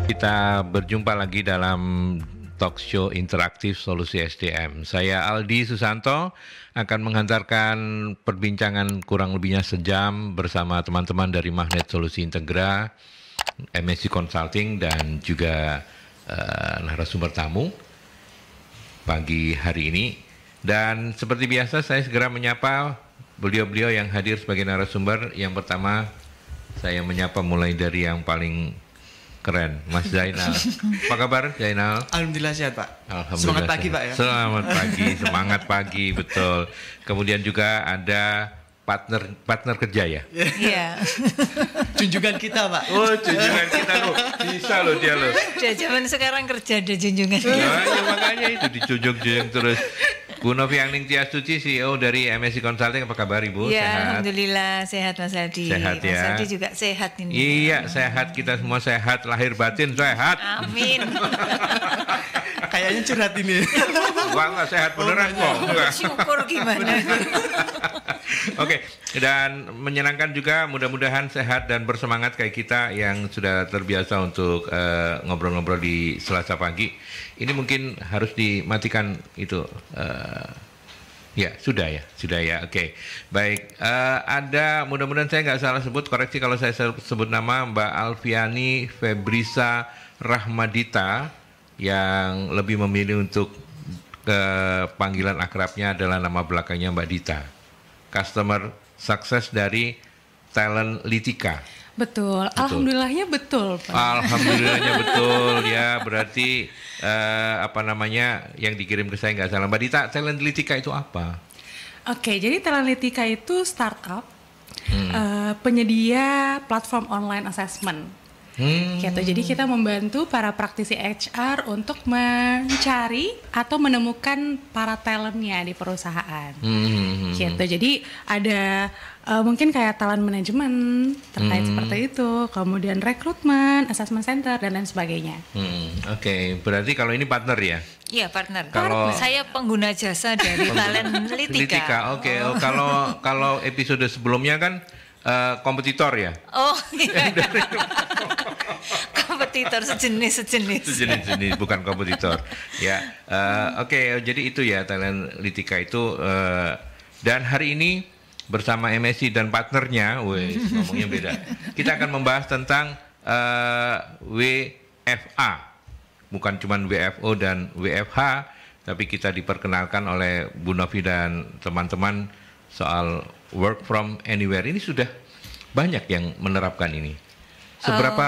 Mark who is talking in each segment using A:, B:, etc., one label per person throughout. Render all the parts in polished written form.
A: Kita berjumpa lagi dalam talk show interaktif Solusi SDM. Saya Aldi Susanto akan menghantarkan perbincangan kurang lebihnya sejam bersama teman-teman dari Magnet Solusi Integra, MSC Consulting, dan juga narasumber tamu pagi hari ini. Dan seperti biasa saya segera menyapa beliau-beliau yang hadir sebagai narasumber. Yang pertama saya menyapa mulai dari yang paling keren, Mas Zainal. Apa kabar, Zainal?
B: Alhamdulillah sehat, Pak.
A: Alhamdulillah.
B: Semangat pagi, Pak ya.
A: Selamat pagi, semangat pagi, betul. Kemudian juga ada partner kerja ya?
C: Iya.
B: Junjungan kita, Pak.
A: Oh, junjungan kita loh. Bisa loh dia loh.
C: Udah zaman sekarang kerja ada junjungan.
A: Ya makanya itu dijunjung-junjung terus. Bu Novi Angning Tiastuti, CEO dari MSC Consulting, apa kabar Ibu?
C: Ya,
A: Sehat?
C: Alhamdulillah sehat Mas Aldi.
A: Sehat ya.
C: Mas Aldi juga sehat ini.
A: Iya, sehat, kita semua sehat, lahir batin sehat.
C: Amin.
B: Kayaknya curhat ini.
A: Enggak sehat beneran kok. Enggak.
C: Syukur gimana.
A: Oke, dan menyenangkan juga, mudah-mudahan sehat dan bersemangat kayak kita yang sudah terbiasa untuk ngobrol-ngobrol di Selasa pagi. Ini mungkin harus dimatikan itu. Ya, sudah ya. Oke. Baik, ada, mudah-mudahan saya nggak salah sebut, koreksi kalau saya sebut nama, Mbak Alfiani Febrisa Rahmadita, yang lebih memilih untuk panggilan akrabnya adalah nama belakangnya Mbak Dita. Customer Success dari Talent Litika.
D: Betul. Alhamdulillahnya betul, Pak.
A: Alhamdulillahnya betul ya, berarti yang dikirim ke saya nggak salah. Mbak Dita, Talent Litika itu apa?
D: Oke, jadi Talent Litika itu startup penyedia platform online assessment. Gitu. Jadi kita membantu para praktisi HR untuk mencari atau menemukan para talentnya di perusahaan. Gitu. Jadi ada mungkin kayak talent management terkait seperti itu, kemudian rekrutmen, assessment center dan lain sebagainya.
A: Oke, berarti kalau ini partner ya?
C: Iya, partner.
A: Kalau
C: saya pengguna jasa dari Talent Litika.
A: Oke. Oh, kalau episode sebelumnya kan kompetitor ya?
C: Oh iya. Kompetitor sejenis,
A: bukan kompetitor. Ya, oke. Jadi itu ya Talent Litika itu. Dan hari ini bersama MSC dan partnernya, ngomongnya beda. Kita akan membahas tentang WFA, bukan cuma WFO dan WFH, tapi kita diperkenalkan oleh Bu Novi dan teman-teman soal work from anywhere. Ini sudah banyak yang menerapkan ini. Seberapa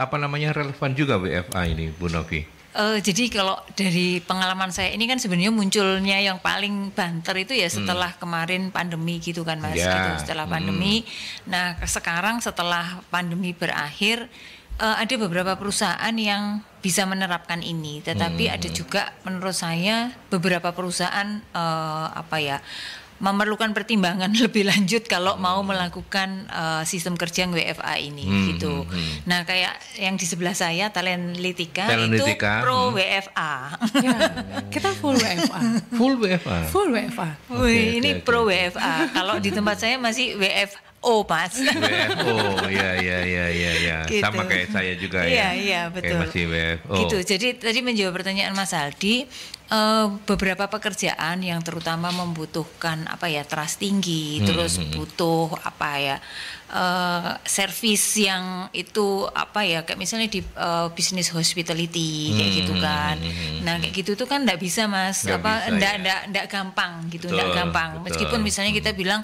A: relevan juga WFA ini, Bu Novi?
C: Jadi kalau dari pengalaman saya ini kan sebenarnya munculnya yang paling banter itu ya setelah kemarin pandemi gitu kan Mas, gitu, setelah pandemi. Nah sekarang setelah pandemi berakhir ada beberapa perusahaan yang bisa menerapkan ini, tetapi ada juga menurut saya beberapa perusahaan memerlukan pertimbangan lebih lanjut kalau mau melakukan sistem kerja yang WFA ini gitu. Nah kayak yang di sebelah saya Talent Litika itu pro WFA.
D: Ya, kita full WFA.
A: Full WFA.
D: Full WFA.
C: Ini pro WFA. Kalau di tempat saya masih WFO Mas.
A: WFO, ya. Gitu. Sama kayak saya juga ya.
C: Iya, betul.
A: Kayak masih WFO.
C: Gitu. Jadi tadi menjawab pertanyaan Mas Aldi, beberapa pekerjaan yang terutama membutuhkan trust tinggi, terus butuh servis yang itu kayak misalnya di bisnis hospitality kayak gitu kan. Nah kayak gitu tuh kan enggak bisa Mas, enggak gampang gitu, enggak gampang.
A: Betul.
C: Meskipun misalnya kita bilang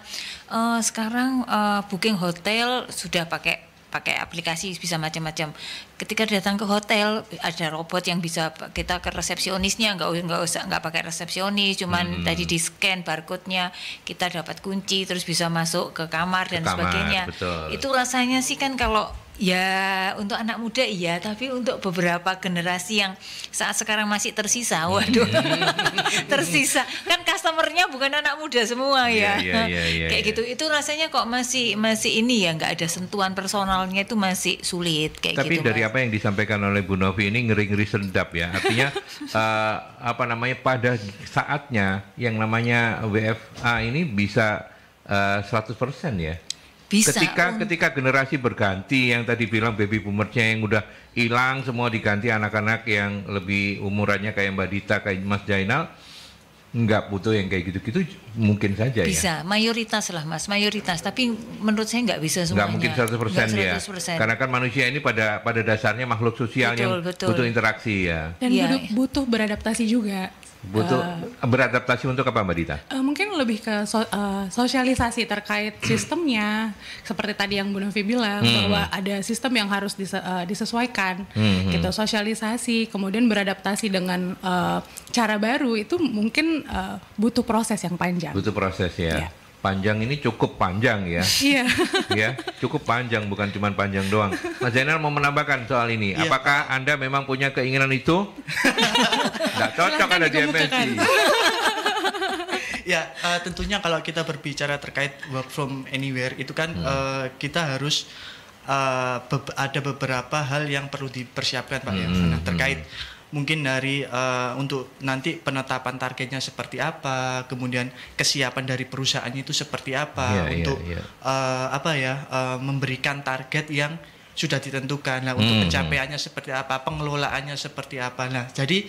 C: sekarang booking hotel sudah pakai aplikasi bisa macam-macam. Ketika datang ke hotel ada robot yang bisa kita ke resepsionisnya, nggak pakai resepsionis, cuman tadi di scan barcode-nya kita dapat kunci terus bisa masuk ke kamar dan sebagainya.
A: Betul.
C: Itu rasanya sih kan kalau ya untuk anak muda iya, tapi untuk beberapa generasi yang saat sekarang masih tersisa, waduh, tersisa kan customernya bukan anak muda semua ya, kayak gitu. Itu rasanya kok masih ini ya, nggak ada sentuhan personalnya, itu masih sulit kayak
A: tapi
C: gitu.
A: Dari
C: Mas,
A: apa yang disampaikan oleh Bu Novi ini ngeri-ngeri sedap ya, artinya pada saatnya yang namanya WFA ini bisa 100% ya.
C: bisa.
A: Ketika generasi berganti, yang tadi bilang baby boomersnya yang udah hilang, semua diganti anak-anak yang lebih umurannya kayak Mbak Dita, kayak Mas Jainal, nggak butuh yang kayak gitu-gitu, mungkin saja ya.
C: Bisa, mayoritas lah Mas, mayoritas. Tapi menurut saya nggak bisa semuanya.
A: Nggak mungkin 100% ya. 100%. Karena kan manusia ini pada dasarnya makhluk sosial yang butuh interaksi ya.
D: Dan butuh beradaptasi juga.
A: Butuh beradaptasi untuk apa Mbak Dita?
D: Mungkin lebih ke sosialisasi terkait sistemnya, seperti tadi yang Bu Novi bilang bahwa ada sistem yang harus disesuaikan, gitu. Sosialisasi, kemudian beradaptasi dengan cara baru itu mungkin butuh proses yang panjang.
A: Butuh proses ya. Panjang ini cukup panjang ya.
D: Iya.
A: Ya, cukup panjang, bukan cuma panjang doang. Mas Zainal mau menambahkan soal ini.
B: Iya.
A: Apakah Anda memang punya keinginan itu? Nggak cocok ada di MSI.
B: Ya, tentunya kalau kita berbicara terkait work from anywhere itu kan kita harus ada beberapa hal yang perlu dipersiapkan Pak ya. Nah, terkait mungkin dari untuk nanti penetapan targetnya seperti apa, kemudian kesiapan dari perusahaannya itu seperti apa memberikan target yang sudah ditentukan. Nah, untuk pencapaiannya seperti apa, pengelolaannya seperti apa. Nah, jadi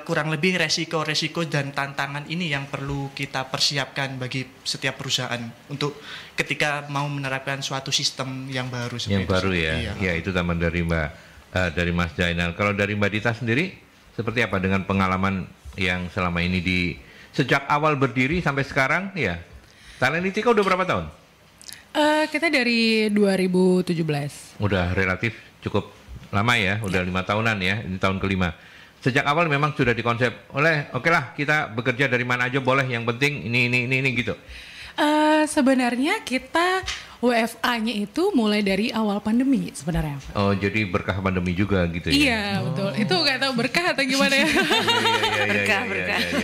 B: kurang lebih resiko-resiko dan tantangan ini yang perlu kita persiapkan bagi setiap perusahaan untuk ketika mau menerapkan suatu sistem yang baru.
A: Yang baru ya.
B: Iya.
A: Ya, itu tambahan dari Mas Jainal. Kalau dari Mbak Dita sendiri, seperti apa dengan pengalaman yang selama ini sejak awal berdiri sampai sekarang ya? Talenitika udah berapa tahun?
D: Kita dari 2017.
A: Udah relatif cukup lama ya, udah 5 tahunan ya, ini tahun kelima. Sejak awal memang sudah dikonsep oke lah kita bekerja dari mana aja boleh, yang penting ini gitu.
D: Sebenarnya kita WFA-nya itu mulai dari awal pandemi sebenarnya.
A: Oh, jadi berkah pandemi juga gitu ya?
D: Iya, betul. Itu nggak tahu berkah atau gimana ya?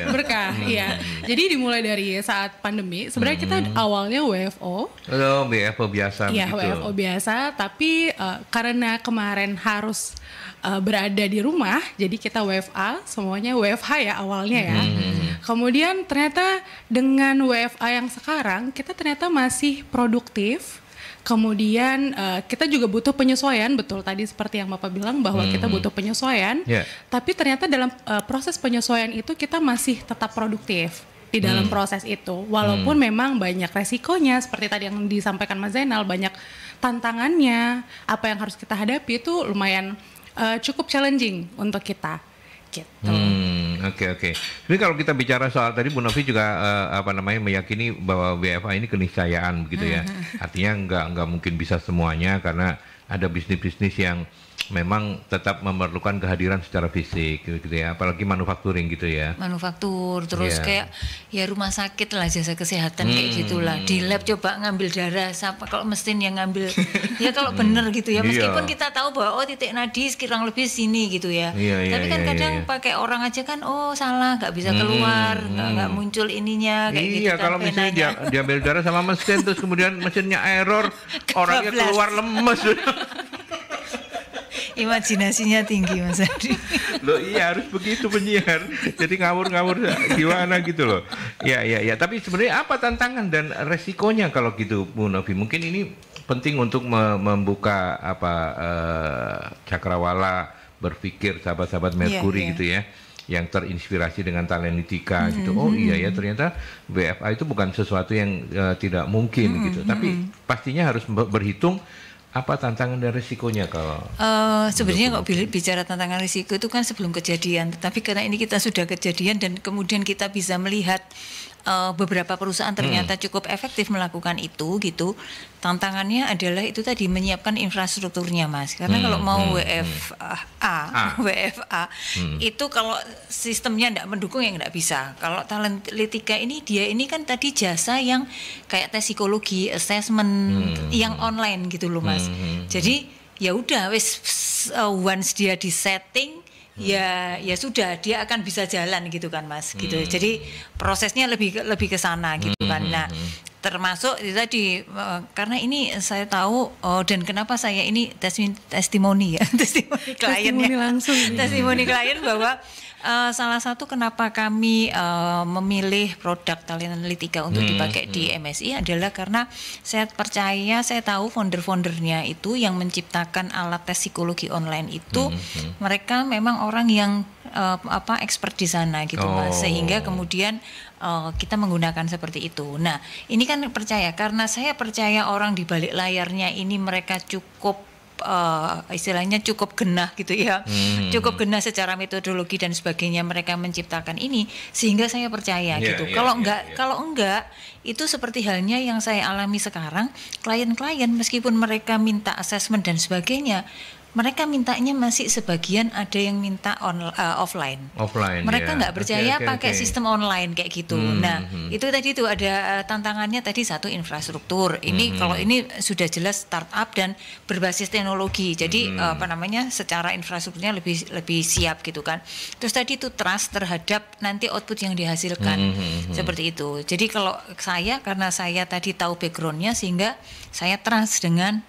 D: Berkah, iya. Jadi dimulai dari saat pandemi. Sebenarnya kita awalnya WFO.
A: Oh, WFO biasa
D: Iya,
A: begitu.
D: WFO biasa. Tapi karena kemarin harus berada di rumah, jadi kita WFA, semuanya WFH ya awalnya ya. Kemudian ternyata dengan WFA yang sekarang, kita ternyata masih produktif. Kemudian kita juga butuh penyesuaian, betul tadi seperti yang Bapak bilang bahwa kita butuh penyesuaian. Tapi ternyata dalam proses penyesuaian itu kita masih tetap produktif di dalam proses itu. Walaupun memang banyak resikonya, seperti tadi yang disampaikan Mas Zainal, banyak tantangannya, apa yang harus kita hadapi itu lumayan cukup challenging untuk kita. Gitu.
A: Oke. Jadi kalau kita bicara soal tadi Bu Novi juga meyakini bahwa WFA ini keniscayaan begitu ya. Artinya nggak mungkin bisa semuanya karena ada bisnis-bisnis yang memang tetap memerlukan kehadiran secara fisik gitu ya, apalagi manufacturing gitu ya.
C: Manufaktur, terus kayak ya rumah sakit lah, jasa kesehatan kayak gitulah. Di lab coba ngambil darah, siapa kalau mesin yang ngambil, ya kalau bener gitu ya. Meskipun kita tahu bahwa titik nadi kurang lebih sini gitu ya. Tapi kan kadang pakai orang aja kan, salah, nggak bisa keluar, nggak muncul ininya kayak gitu.
A: Iya, kalau misalnya diambil darah sama mesin terus kemudian mesinnya error, orangnya keluar lemes.
C: Imajinasinya tinggi Mas Adi.
A: Loh iya, harus begitu penyiar. Jadi ngawur-ngawur gimana gitu loh. Ya. Tapi sebenarnya apa tantangan dan resikonya kalau gitu Bu Novi? Mungkin ini penting untuk membuka cakrawala berpikir sahabat-sahabat Merkuri gitu ya, yang terinspirasi dengan Talenitika gitu. Oh iya ya, ternyata WFA itu bukan sesuatu yang tidak mungkin gitu. Tapi pastinya harus berhitung apa tantangan dan risikonya kalau
C: sebenarnya kalau bicara tantangan risiko itu kan sebelum kejadian, tetapi karena ini kita sudah kejadian dan kemudian kita bisa melihat beberapa perusahaan ternyata cukup efektif melakukan itu gitu. Tantangannya adalah itu tadi menyiapkan infrastrukturnya Mas, karena kalau mau WFA itu kalau sistemnya tidak mendukung ya tidak bisa. Kalau Talenitika ini dia ini kan tadi jasa yang kayak tes psikologi, assessment yang online gitu loh Mas. Jadi ya udah once dia di setting ya sudah dia akan bisa jalan gitu kan Mas gitu. Jadi prosesnya lebih ke sana gitu kan. Nah, termasuk itu tadi karena ini saya tahu dan kenapa saya ini testimoni ya, testimoni kliennya.
D: Testimoni langsung.
C: Testimoni klien bahwa Salah satu kenapa kami memilih produk Talentika untuk dipakai di MSI adalah karena saya percaya, saya tahu founder-foundernya itu yang menciptakan alat tes psikologi online itu mereka memang orang yang expert di sana gitu Mas, sehingga kemudian kita menggunakan seperti itu. Nah, ini kan percaya, karena saya percaya orang di balik layarnya ini mereka cukup istilahnya cukup genah gitu ya, cukup genah secara metodologi dan sebagainya, mereka menciptakan ini, sehingga saya percaya gitu. Kalau enggak itu seperti halnya yang saya alami sekarang, klien-klien meskipun mereka minta assessment dan sebagainya, mereka mintanya masih sebagian ada yang minta offline. Mereka nggak percaya pakai sistem online kayak gitu. Nah, itu tadi itu ada tantangannya tadi, satu infrastruktur. Ini kalau ini sudah jelas startup dan berbasis teknologi. Jadi secara infrastrukturnya lebih siap gitu kan. Terus tadi itu trust terhadap nanti output yang dihasilkan. Seperti itu. Jadi kalau saya, karena saya tadi tahu backgroundnya, sehingga saya trust dengan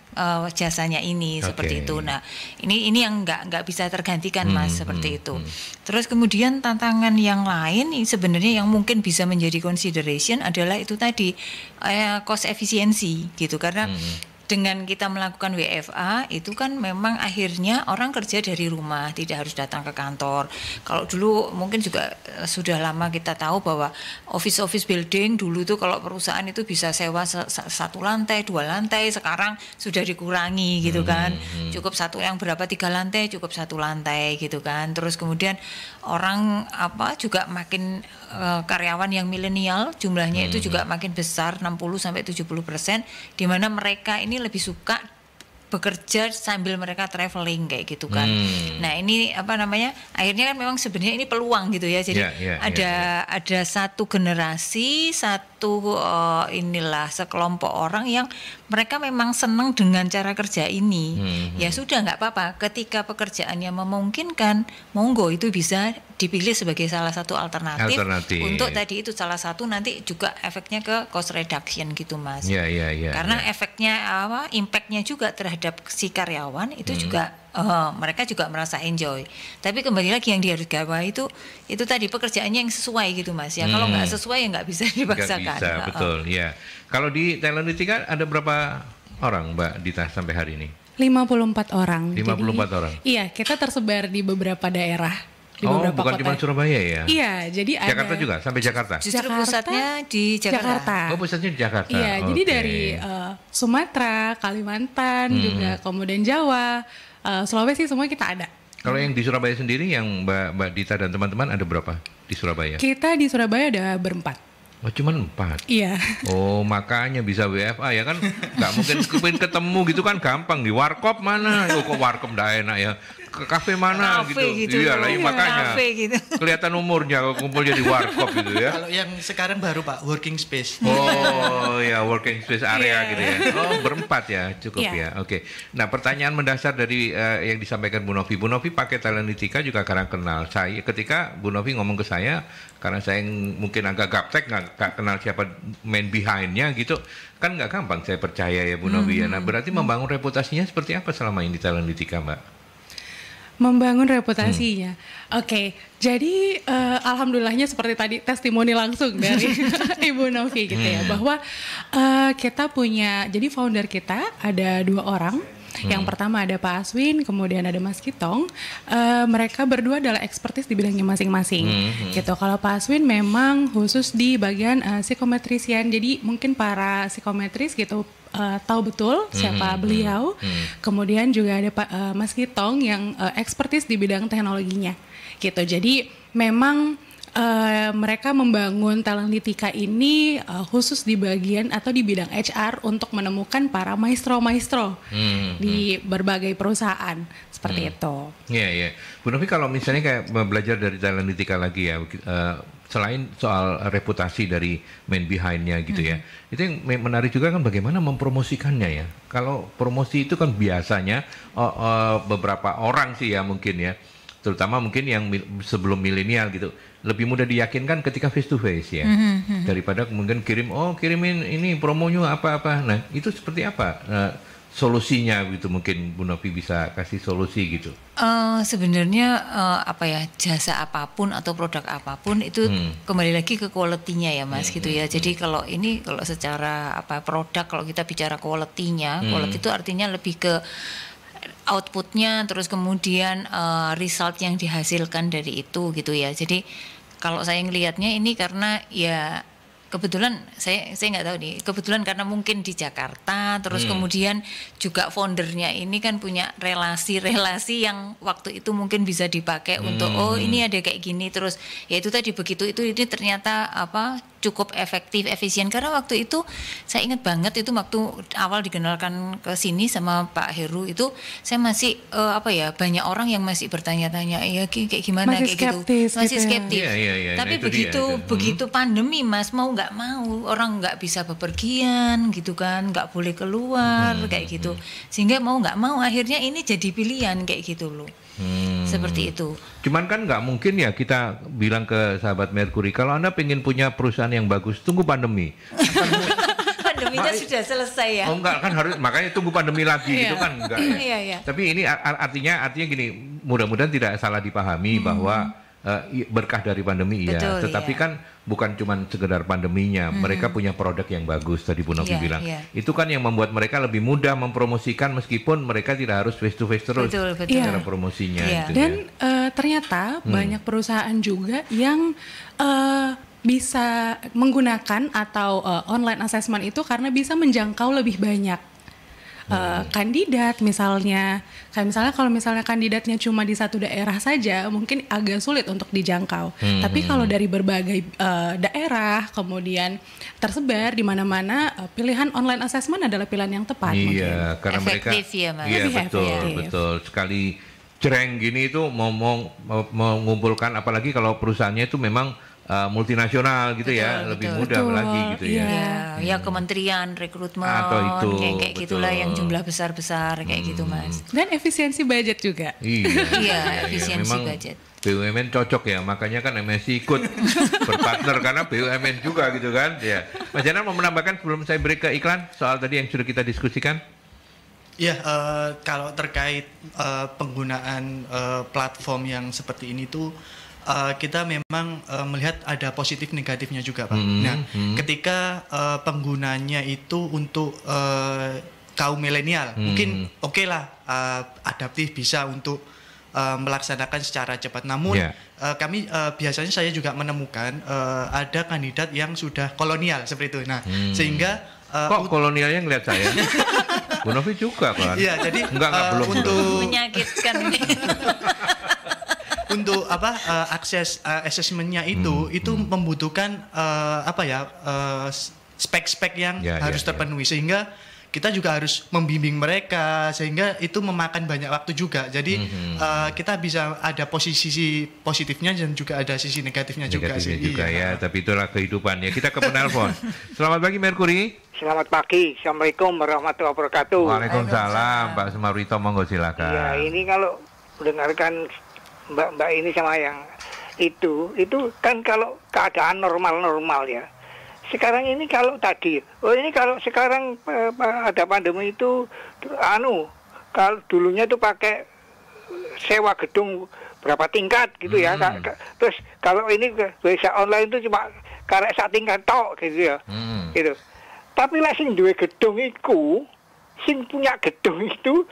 C: jasanya ini seperti itu. Nah, ini yang nggak bisa tergantikan Mas, seperti itu. Terus kemudian tantangan yang lain sebenarnya yang mungkin bisa menjadi consideration adalah itu tadi cost efisiensi gitu, karena dengan kita melakukan WFA itu kan memang akhirnya orang kerja dari rumah, tidak harus datang ke kantor. Kalau dulu mungkin juga sudah lama kita tahu bahwa office building dulu tuh kalau perusahaan itu bisa sewa satu lantai, 2 lantai, sekarang sudah dikurangi gitu kan. Cukup satu yang berapa 3 lantai, cukup 1 lantai gitu kan. Terus kemudian orang juga makin karyawan yang milenial jumlahnya itu juga makin besar, 60-70%, di mana mereka ini lebih suka bekerja sambil mereka traveling kayak gitu kan. Nah, ini akhirnya kan memang sebenarnya ini peluang gitu ya. Jadi ada satu generasi, sekelompok orang yang mereka memang senang dengan cara kerja ini. Ya sudah, nggak apa-apa. Ketika pekerjaannya memungkinkan, monggo itu bisa dipilih sebagai salah satu alternatif. Untuk tadi itu salah satu nanti juga efeknya ke cost reduction gitu Mas. Karena efeknya impactnya juga terhadap si karyawan itu juga mereka juga merasa enjoy. Tapi kembali lagi yang dihargai itu tadi pekerjaannya yang sesuai gitu Mas ya. Kalau nggak sesuai ya nggak bisa dipaksakan.
A: Nggak bisa, betul ya. Kalau di Talentika ada berapa orang Mbak Dita sampai hari ini?
D: 54 orang.
A: 54 orang.
D: Iya, kita tersebar di beberapa daerah.
A: Bukan cuma Surabaya ya?
D: Iya, jadi
A: Jakarta juga, sampai Jakarta?
C: Justru pusatnya di Jakarta.
A: Pusatnya di Jakarta.
D: Iya, jadi dari Sumatera, Kalimantan, juga kemudian Jawa, Sulawesi, semua kita ada.
A: Kalau yang di Surabaya sendiri, yang Mbak Dita dan teman-teman ada berapa di Surabaya?
D: Kita di Surabaya ada berempat.
A: Oh, cuman 4?
D: Iya.
A: Oh, makanya bisa WFA ya kan? Nggak mungkin ketemu gitu kan gampang. Di warkop mana? Kok warkop nggak enak ya? Ke kafe mana gitu. Iya, makanya.
C: Gitu.
A: Kelihatan umurnya kalau kumpulnya di warkop gitu ya.
B: Kalau yang sekarang baru Pak, working space.
A: Oh ya, working space area gitu ya. Oh, berempat ya, cukup ya. Oke. Nah, pertanyaan mendasar dari yang disampaikan Bu Novi. Bu Novi pakai Talentika juga karena kenal saya. Ketika Bu Novi ngomong ke saya, karena saya mungkin agak gaptek, nggak kenal siapa main behind-nya gitu, kan nggak gampang saya percaya ya Bu Novi ya. Nah, berarti membangun reputasinya seperti apa selama ini Talentika, Mbak?
D: Membangun reputasinya. Oke, jadi alhamdulillahnya seperti tadi testimoni langsung dari Ibu Novi gitu ya, bahwa kita punya, jadi founder kita ada 2 orang. Yang pertama ada Pak Aswin, kemudian ada Mas Kitong. Mereka berdua adalah ekspertis di bidangnya masing-masing. Gitu. Kalau Pak Aswin memang khusus di bagian psikometrisian. Jadi mungkin para psikometris gitu tahu betul siapa beliau. Kemudian juga ada Pak Mas Kitong yang ekspertis di bidang teknologinya. Gitu. Jadi memang mereka membangun Talentika ini khusus di bagian atau di bidang HR untuk menemukan para maestro-maestro di berbagai perusahaan seperti itu.
A: Iya. Bu Novi, kalau misalnya kayak belajar dari Talentika lagi ya, selain soal reputasi dari main behind-nya gitu ya, itu yang menarik juga kan bagaimana mempromosikannya ya. Kalau promosi itu kan biasanya beberapa orang sih ya mungkin ya, terutama mungkin yang sebelum milenial gitu, lebih mudah diyakinkan ketika face to face ya, daripada kemudian kirimin ini promonya apa-apa. Nah, itu seperti apa solusinya gitu, mungkin Bu Novi bisa kasih solusi gitu.
C: Sebenarnya jasa apapun atau produk apapun itu kembali lagi ke quality-nya ya Mas gitu ya. Jadi kalau secara produk, kalau kita bicara quality-nya, quality itu artinya lebih ke output-nya, terus kemudian result yang dihasilkan dari itu gitu ya. Jadi kalau saya ngelihatnya ini karena ya kebetulan saya nggak tahu nih, kebetulan karena mungkin di Jakarta, terus kemudian juga foundernya ini kan punya relasi-relasi yang waktu itu mungkin bisa dipakai untuk ini ada kayak gini, terus ya itu tadi begitu ini ternyata cukup efektif, efisien, karena waktu itu saya ingat banget itu waktu awal dikenalkan ke sini sama Pak Heru itu saya masih banyak orang yang masih bertanya-tanya ya kayak gimana
D: masih
C: kayak
D: skeptis,
C: gitu, masih
D: gitu
C: skeptis.
A: Ya,
C: Tapi
A: nah
C: begitu pandemi Mas, mau nggak mau orang nggak bisa bepergian gitu kan, nggak boleh keluar kayak gitu, sehingga mau nggak mau akhirnya ini jadi pilihan kayak gitu loh. Seperti itu.
A: Cuman kan nggak mungkin ya kita bilang ke sahabat Mercury, kalau Anda pengen punya perusahaan yang bagus, tunggu pandemi.
C: Pandeminya sudah selesai ya.
A: Oh enggak, kan harus, makanya tunggu pandemi lagi gitu kan, enggak ya.
C: Iya.
A: Tapi ini artinya gini, mudah-mudahan tidak salah dipahami bahwa berkah dari pandemi tetapi kan bukan cuma sekedar pandeminya, mereka punya produk yang bagus tadi Bu Novi bilang. Itu kan yang membuat mereka lebih mudah mempromosikan meskipun mereka tidak harus face to face terus cara promosinya. Gitu.
D: Dan ternyata banyak perusahaan juga yang bisa menggunakan atau online assessment itu karena bisa menjangkau lebih banyak kandidat misalnya. Kayak misalnya kalau misalnya kandidatnya cuma di satu daerah saja mungkin agak sulit untuk dijangkau. Tapi kalau dari berbagai daerah kemudian tersebar di mana-mana, pilihan online assessment adalah pilihan yang tepat.
A: Iya, karena
C: efektif
A: mereka
C: ya Mas.
A: Iya, betul. Sekali jreng gini itu mau mengumpulkan, apalagi kalau perusahaannya itu memang multinasional gitu, lebih mudah lagi gitu ya.
C: Ya kementerian rekrutmen
A: atau itu
C: kayak gitulah yang jumlah besar-besar kayak gitu Mas.
D: Dan efisiensi budget juga.
C: Iya, efisiensi budget.
A: BUMN cocok ya, makanya kan MSI ikut berpartner karena BUMN juga gitu kan. Ya, Mas Janan mau menambahkan sebelum saya break ke iklan soal tadi yang sudah kita diskusikan?
B: Iya, kalau terkait penggunaan platform yang seperti ini tuh kita memang melihat ada positif negatifnya juga Pak. Ketika penggunanya itu untuk kaum milenial, mungkin oke lah adaptif, bisa untuk melaksanakan secara cepat. Namun kami biasanya saya juga menemukan ada kandidat yang sudah kolonial seperti itu. Nah, sehingga
A: kok kolonialnya ngeliat saya? Bu Novi juga kan?
B: Iya, jadi
A: belum
B: untuk
C: menyakitkan.
B: Untuk akses assessment-nya itu membutuhkan spek-spek yang harus terpenuhi, sehingga kita juga harus membimbing mereka, sehingga itu memakan banyak waktu juga. Jadi kita bisa ada posisi positifnya dan juga ada sisi negatifnya juga sih.
A: Ya, tapi itulah kehidupan ya. Kita ke penelpon. Selamat pagi Mercury.
E: Selamat pagi. Assalamualaikum warahmatullahi wabarakatuh.
A: Waalaikumsalam. Pak Sumarwito, monggo silakan.
E: Ya, ini kalau mendengarkan Mbak ini sama yang itu kan kalau keadaan normal ya. Sekarang ini kalau tadi, ini kalau sekarang ada pandemi itu, kalau dulunya itu pakai sewa gedung berapa tingkat gitu ya. Terus kalau ini bisa online itu cuma karek sak tingkat tok gitu ya. Gitu. Tapi lah sing duwe gedung iku, sing punya gedung itu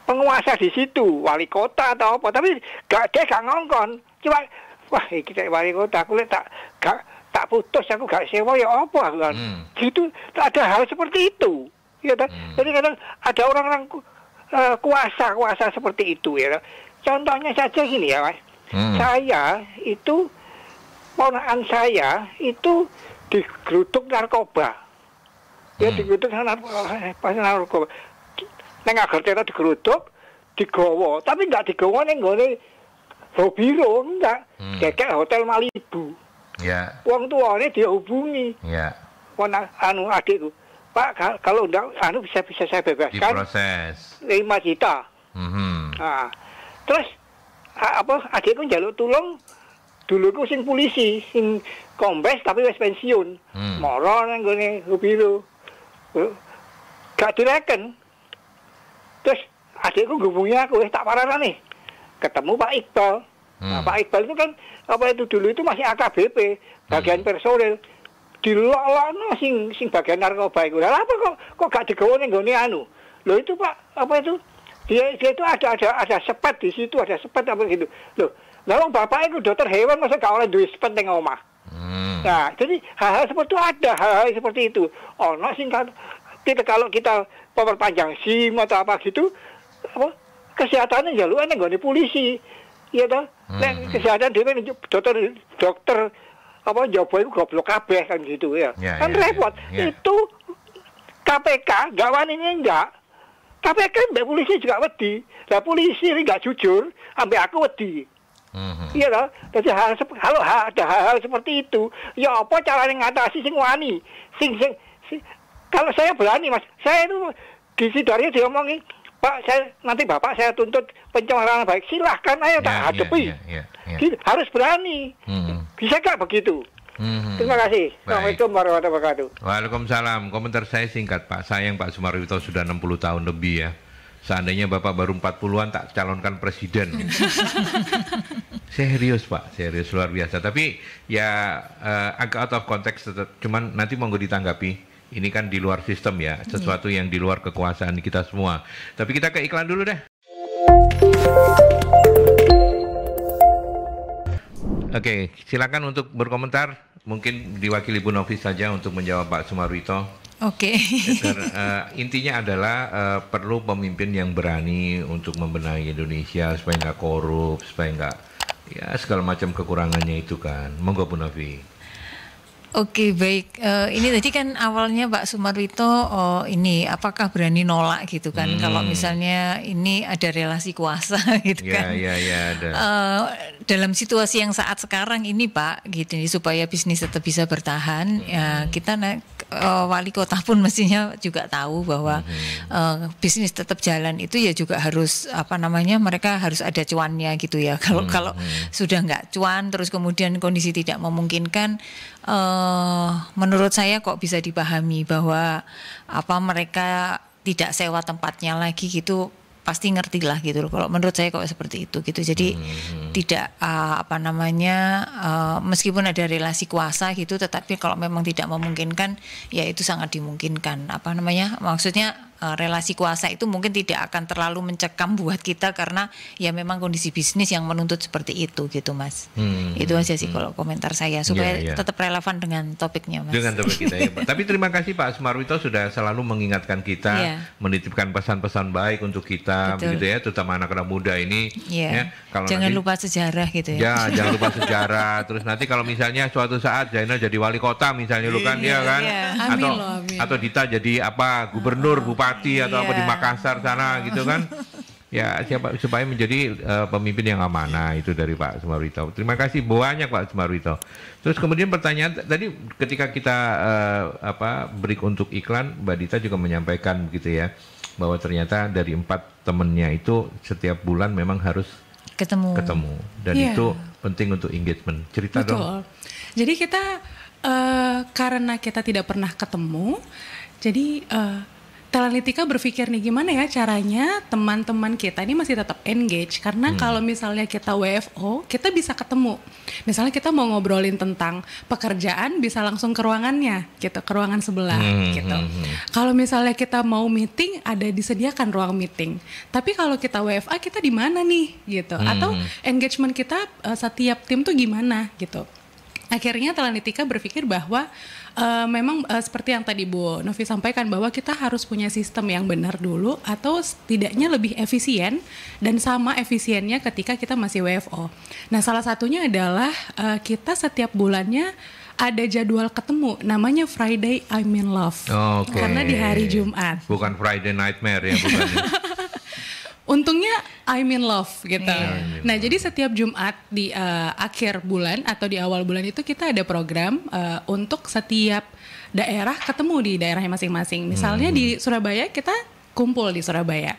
E: penguasa di situ, wali kota atau apa, tapi gak ngongkon, cuma wah iki wali kota, aku tak putus, aku gak sewa ya apa kan, gitu. Ada hal seperti itu, ya kan? Jadi kadang ada orang-orang kuasa seperti itu ya. Contohnya saja gini ya Mas, saya itu ponakan saya itu digeruduk narkoba, ya digeruduk narkoba. Neng agar kita digeruduk, digowo, tapi enggak digowo neng gone Bobiro, enggak. Kayak hotel Malibu.
A: Ya.
E: Wong tuane dihubungi.
A: Ya.
E: Adikku, Pak, kalau enggak bisa saya bebaskan.
A: Diproses.
E: 5 juta. Nah, terus adikku njaluk tulung, duluku sing polisi, sing kombes tapi wis pensiun. Moro nang gone Bobiro. Gak direken. Terus adikku hubungi aku, tak parah nih. Ketemu Pak Iqbal. Nah, Pak Iqbal itu kan dulu itu masih AKBP, bagian personil. Dilolokno sing bagian narkoba itu. Lah apa kok gak digawe ning nggone anu. Loh itu Pak, dia itu ada sepet di situ, ada sepet apa gitu. Loh, wong bapak itu dokter hewan masa gak oleh duwe sepet ning omah. Nah, jadi hal-hal seperti itu ada, hal-hal seperti itu. Ono sing kalau kita memperpanjang SIM atau apa gitu, kesehatannya jalur ning nggone polisi. Iya toh? Nek kesehatan dhewe dokter Jawa itu goblok kabeh kan gitu ya. Kan repot. Itu KPK gak wani enggak. KPK mbak polisi juga wedi. Lah polisi ini gak jujur, ambek aku wedi. Iya toh? Jadi kalau ada hal-hal seperti itu, ya apa caranya ngatasi sing wani? Kalau saya berani Mas, saya itu di Sidoarjo diomongin, Pak, nanti Bapak saya tuntut pencemaran baik, silahkan ayo tak hadapi. Harus berani. Bisa gak begitu? Terima kasih. Assalamualaikum warahmatullahi wabarakatuh.
A: Waalaikumsalam. Komentar saya singkat Pak. Sayang Pak Sumarwito sudah 60 tahun lebih ya. Seandainya Bapak baru 40-an tak calonkan presiden. Serius Pak, serius luar biasa. Tapi ya agak out of context, cuman nanti monggo ditanggapi. Ini kan di luar sistem ya, sesuatu yang di luar kekuasaan kita semua. Tapi kita ke iklan dulu deh. Oke, silakan untuk berkomentar. Mungkin diwakili Bu Novi saja untuk menjawab Pak Sumarwito.
C: Oke.
A: Intinya adalah perlu pemimpin yang berani untuk membenahi Indonesia supaya nggak korup, supaya nggak ya segala macam kekurangannya itu kan. Monggo Bu Novi.
C: Oke, baik. Ini tadi kan awalnya Pak Sumarwito ini apakah berani nolak gitu kan kalau misalnya ini ada relasi kuasa gitu kan.
A: Iya, ada.
C: Dalam situasi yang saat sekarang ini Pak gitu supaya bisnis tetap bisa bertahan ya kita wali kota pun mestinya juga tahu bahwa bisnis tetap jalan itu ya juga harus mereka harus ada cuannya gitu ya. Kalau sudah nggak cuan terus kemudian kondisi tidak memungkinkan, menurut saya kok bisa dipahami bahwa mereka tidak sewa tempatnya lagi gitu, pasti ngerti lah gitu loh. Kalau menurut saya kok seperti itu gitu. Jadi tidak meskipun ada relasi kuasa gitu, tetapi kalau memang tidak memungkinkan ya itu sangat dimungkinkan. Maksudnya relasi kuasa itu mungkin tidak akan terlalu mencekam buat kita karena ya memang kondisi bisnis yang menuntut seperti itu gitu Mas. Itu aja sih kalau komentar saya supaya tetap relevan dengan topiknya Mas. Dengan topik kita
A: ya Pak. Tapi terima kasih Pak Sumarwito sudah selalu mengingatkan kita, menitipkan pesan-pesan baik untuk kita. Begitu ya, terutama anak-anak muda ini. Ya, kalau
C: jangan lupa sejarah gitu ya.
A: Ya, jangan lupa sejarah. Terus nanti kalau misalnya suatu saat Zainal jadi wali kota misalnya lu kan, dia kan, atau Dita jadi gubernur, bupati atau apa di Makassar sana gitu kan. Ya, supaya menjadi pemimpin yang amanah itu dari Pak Sumarwito. Terima kasih banyak Pak Sumarwito. Terus kemudian pertanyaan tadi ketika kita break untuk iklan, Mbak Dita juga menyampaikan begitu ya, bahwa ternyata dari 4 temennya itu setiap bulan memang harus ketemu dan itu penting untuk engagement. Cerita dong.
D: Jadi kita karena kita tidak pernah ketemu, jadi Talanitika berpikir nih gimana ya caranya teman-teman kita ini masih tetap engage, karena kalau misalnya kita WFO kita bisa ketemu, misalnya kita mau ngobrolin tentang pekerjaan bisa langsung ke ruangannya gitu, ke ruangan sebelah gitu. Kalau misalnya kita mau meeting ada disediakan ruang meeting, tapi kalau kita WFA kita di mana nih gitu, atau engagement kita setiap tim tuh gimana gitu. Akhirnya Talanitika berpikir bahwa memang seperti yang tadi Bu Novi sampaikan bahwa kita harus punya sistem yang benar dulu atau setidaknya lebih efisien dan sama efisiennya ketika kita masih WFO. Nah, salah satunya adalah kita setiap bulannya ada jadwal ketemu namanya Friday I'm in Love. Karena di hari Jumat.
A: Bukan Friday Nightmare ya, bukan.
D: Untungnya I'm in love gitu. Nah, jadi setiap Jumat di akhir bulan atau di awal bulan itu kita ada program untuk setiap daerah ketemu di daerahnya masing-masing. Misalnya di Surabaya kita kumpul di Surabaya.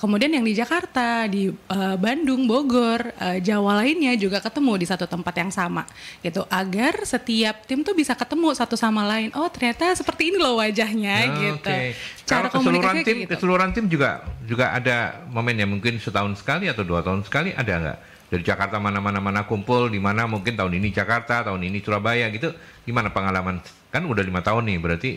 D: Kemudian yang di Jakarta, di Bandung, Bogor, Jawa lainnya juga ketemu di satu tempat yang sama gitu, agar setiap tim tuh bisa ketemu satu sama lain. Oh ternyata seperti ini loh wajahnya gitu.
A: Cara keseluruhan tim juga ada momennya, mungkin setahun sekali atau 2 tahun sekali, ada nggak? Dari Jakarta mana kumpul, di mana mungkin tahun ini Jakarta, tahun ini Surabaya gitu. Gimana pengalaman? Kan udah 5 tahun nih berarti.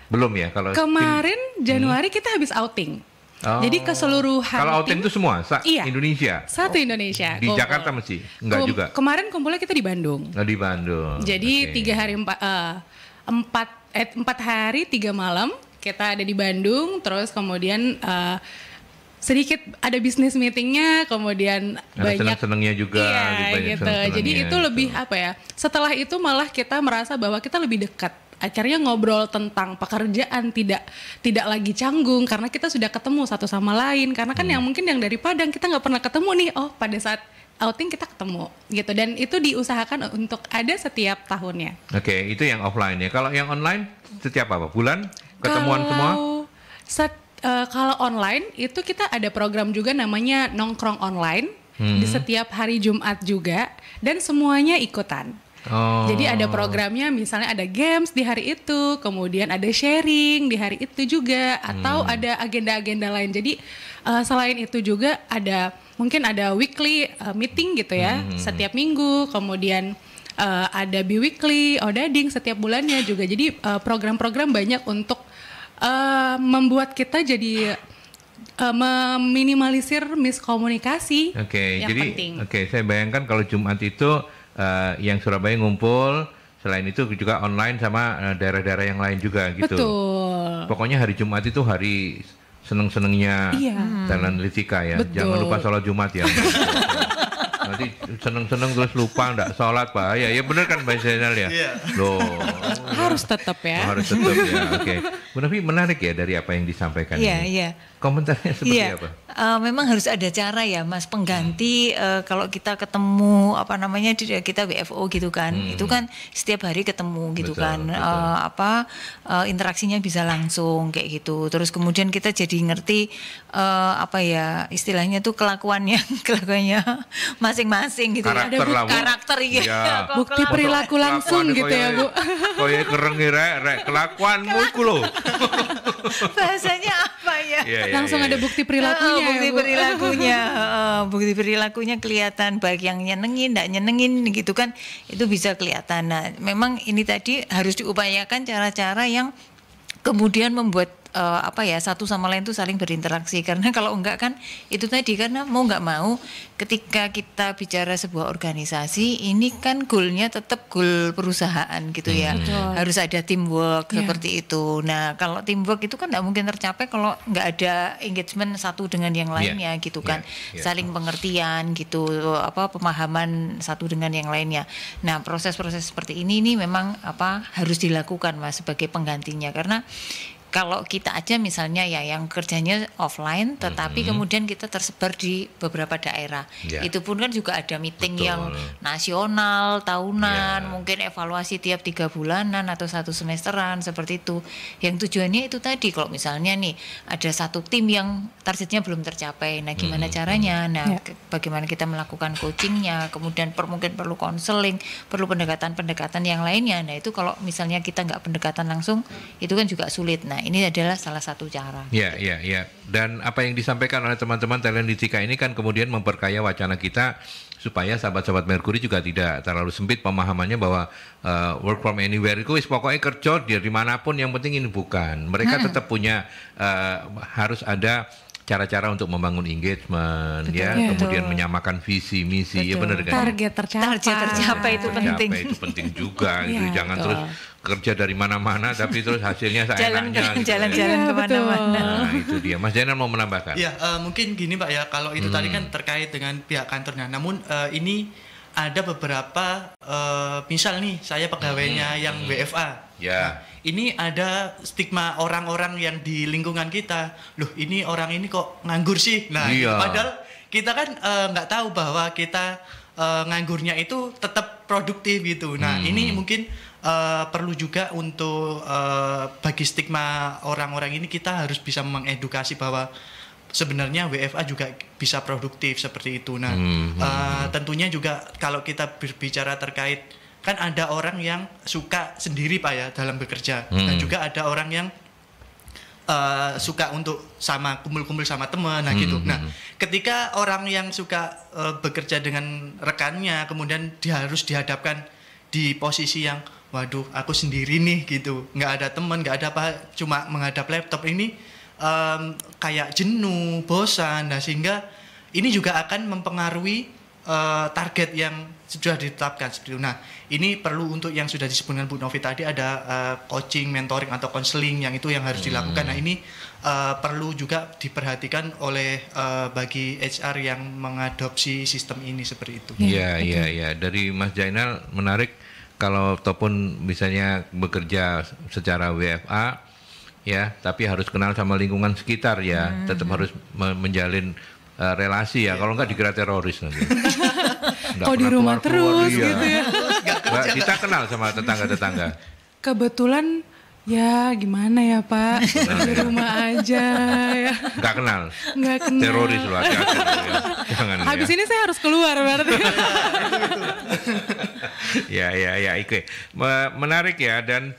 A: Belum ya kalau
D: kemarin Januari kita habis outing. Jadi keseluruhan
A: kalau outing itu semua
D: iya,
A: Indonesia.
D: Satu Indonesia.
A: Di Jakarta mesti enggak juga.
D: Kemarin kumpulnya kita di Bandung.
A: Di Bandung.
D: Jadi 4 hari 3 malam kita ada di Bandung, terus kemudian sedikit ada bisnis meetingnya, kemudian banyak
A: seneng-senengnya juga,
D: gitu. Jadi itu lebih apa ya? Setelah itu malah kita merasa bahwa kita lebih dekat. Akhirnya ngobrol tentang pekerjaan, tidak lagi canggung karena kita sudah ketemu satu sama lain. Karena kan yang mungkin yang dari Padang kita nggak pernah ketemu nih. Oh pada saat outing kita ketemu gitu, dan itu diusahakan untuk ada setiap tahunnya.
A: Oke, itu yang offline ya. Kalau yang online setiap apa? Bulan ketemuan semua?
D: Kalau online itu kita ada program juga namanya nongkrong online di setiap hari Jumat juga, dan semuanya ikutan. Jadi ada programnya, misalnya ada games di hari itu, kemudian ada sharing di hari itu juga, atau ada agenda-agenda lain. Jadi selain itu juga mungkin ada weekly meeting gitu ya, setiap minggu, kemudian ada bi-weekly, odading setiap bulannya juga. Jadi program-program banyak untuk membuat kita jadi meminimalisir miskomunikasi.
A: Oke, saya bayangkan kalau Jumat itu yang Surabaya ngumpul, selain itu juga online sama daerah-daerah yang lain juga gitu.
D: Betul.
A: Pokoknya hari Jumat itu hari seneng-senengnya Thailand Litika ya.
D: Betul.
A: Jangan lupa sholat Jumat ya. Nanti seneng-seneng terus lupa nggak sholat Pak. Ya benar kan Mbak Zainal ya. Loh.
D: Harus tetap ya.
A: Harus tetap ya. Oke. Bu Nafi, menarik ya dari apa yang disampaikan ini.
C: Iya.
A: Komentarnya seperti apa?
C: Memang harus ada cara ya Mas, pengganti kalau kita ketemu kita WFO gitu kan, itu kan setiap hari ketemu gitu. Betul. Interaksinya bisa langsung kayak gitu. Terus kemudian kita jadi ngerti istilahnya tuh kelakuannya masing-masing gitu. Karakter ya.
D: Bukti perilaku langsung gitu ya Bu.
A: Koye kereng rek kelakuanmu iku lho.
C: Bahasanya apa ya?
D: Langsung ada bukti perilakunya.
C: Bukti perilakunya kelihatan, baik yang nyenengin, enggak nyenengin gitu kan, itu bisa kelihatan. Nah, memang ini tadi harus diupayakan cara-cara yang kemudian membuat satu sama lain itu saling berinteraksi, karena kalau enggak kan itu tadi, karena mau nggak mau ketika kita bicara sebuah organisasi ini kan goalnya tetap goal perusahaan gitu ya. Harus ada teamwork seperti itu. Nah kalau teamwork itu kan nggak mungkin tercapai kalau nggak ada engagement satu dengan yang lainnya gitu kan. Saling pengertian gitu, pemahaman satu dengan yang lainnya. Nah proses-proses seperti ini memang harus dilakukan Mas sebagai penggantinya, karena kalau kita aja misalnya ya yang kerjanya offline tetapi kemudian kita tersebar di beberapa daerah, itu pun kan juga ada meeting yang nasional, tahunan, mungkin evaluasi tiap 3 bulanan atau 1 semesteran seperti itu. Yang tujuannya itu tadi, kalau misalnya nih ada satu tim yang targetnya belum tercapai, nah gimana caranya? Nah bagaimana kita melakukan coachingnya, kemudian mungkin perlu konseling, perlu pendekatan-pendekatan yang lainnya. Nah itu kalau misalnya kita nggak pendekatan langsung itu kan juga sulit. Nah ini adalah salah satu cara.
A: Ya. Dan apa yang disampaikan oleh teman-teman Thailand Litika ini kan kemudian memperkaya wacana kita supaya sahabat-sahabat Merkuri juga tidak terlalu sempit pemahamannya bahwa work from anywhere itu pokoknya kerja dari manapun, yang penting ini bukan. Mereka tetap punya harus ada cara-cara untuk membangun engagement, kemudian menyamakan visi misi, ya benar kan?
D: Target tercapai
C: itu penting.
A: Itu penting juga, gitu. Jangan terus kerja dari mana-mana tapi terus hasilnya seenaknya.
C: Jalan-jalan kemana-mana.
A: Nah itu dia. Mas Zainal mau menambahkan?
B: Ya mungkin gini Pak ya, kalau itu tadi kan terkait dengan pihak kantornya. Namun ini ada beberapa misal nih saya pegawainya yang WFA. Nah, ini ada stigma orang-orang yang di lingkungan kita. Loh, ini orang ini kok nganggur sih? Nah, padahal kita kan nggak tahu bahwa kita nganggurnya itu tetap produktif gitu. Nah, ini mungkin perlu juga untuk bagi stigma orang-orang ini, kita harus bisa mengedukasi bahwa sebenarnya WFA juga bisa produktif seperti itu. Nah, tentunya juga kalau kita berbicara terkait, kan ada orang yang suka sendiri Pak ya dalam bekerja, dan juga ada orang yang suka untuk sama kumpul-kumpul sama teman, nah gitu. Nah, ketika orang yang suka bekerja dengan rekannya, kemudian dia harus dihadapkan di posisi yang, waduh, aku sendiri nih gitu, nggak ada teman, nggak ada apa, cuma menghadap laptop ini, kayak jenuh, bosan. Nah, sehingga ini juga akan mempengaruhi target yang sudah ditetapkan seperti itu. Nah, ini perlu untuk yang sudah disebutkan Bu Novi tadi, ada coaching, mentoring atau konseling yang itu yang harus dilakukan. Nah, ini perlu juga diperhatikan oleh bagi HR yang mengadopsi sistem ini seperti itu.
A: Iya. Dari Mas Jainal menarik, kalau ataupun misalnya bekerja secara WFA ya, tapi harus kenal sama lingkungan sekitar ya, tetap harus menjalin relasi ya, kalau enggak dikira teroris nanti.
D: Kok di rumah terus
A: iya.
D: gitu ya.
A: Kita kenal sama tetangga-tetangga.
D: Kebetulan ya gimana ya Pak, di rumah aja ya.
A: Nggak kenal. Teroris loh, hati-hati ya. Jangan
D: Habis
A: ya.
D: ini saya harus keluar berarti.
A: Ya, oke. Menarik ya, dan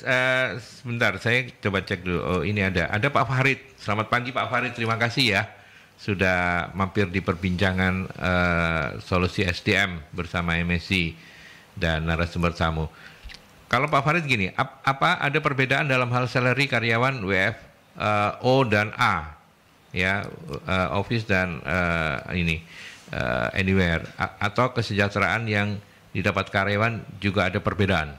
A: sebentar saya coba cek dulu. Oh, ini ada Pak Farid. Selamat pagi Pak Farid, terima kasih ya sudah mampir di perbincangan solusi SDM bersama MSI dan narasumber tamu. Kalau Pak Farid gini, apa ada perbedaan dalam hal salary karyawan WFO dan A, ya, office dan anywhere, atau kesejahteraan yang didapat karyawan juga ada perbedaan?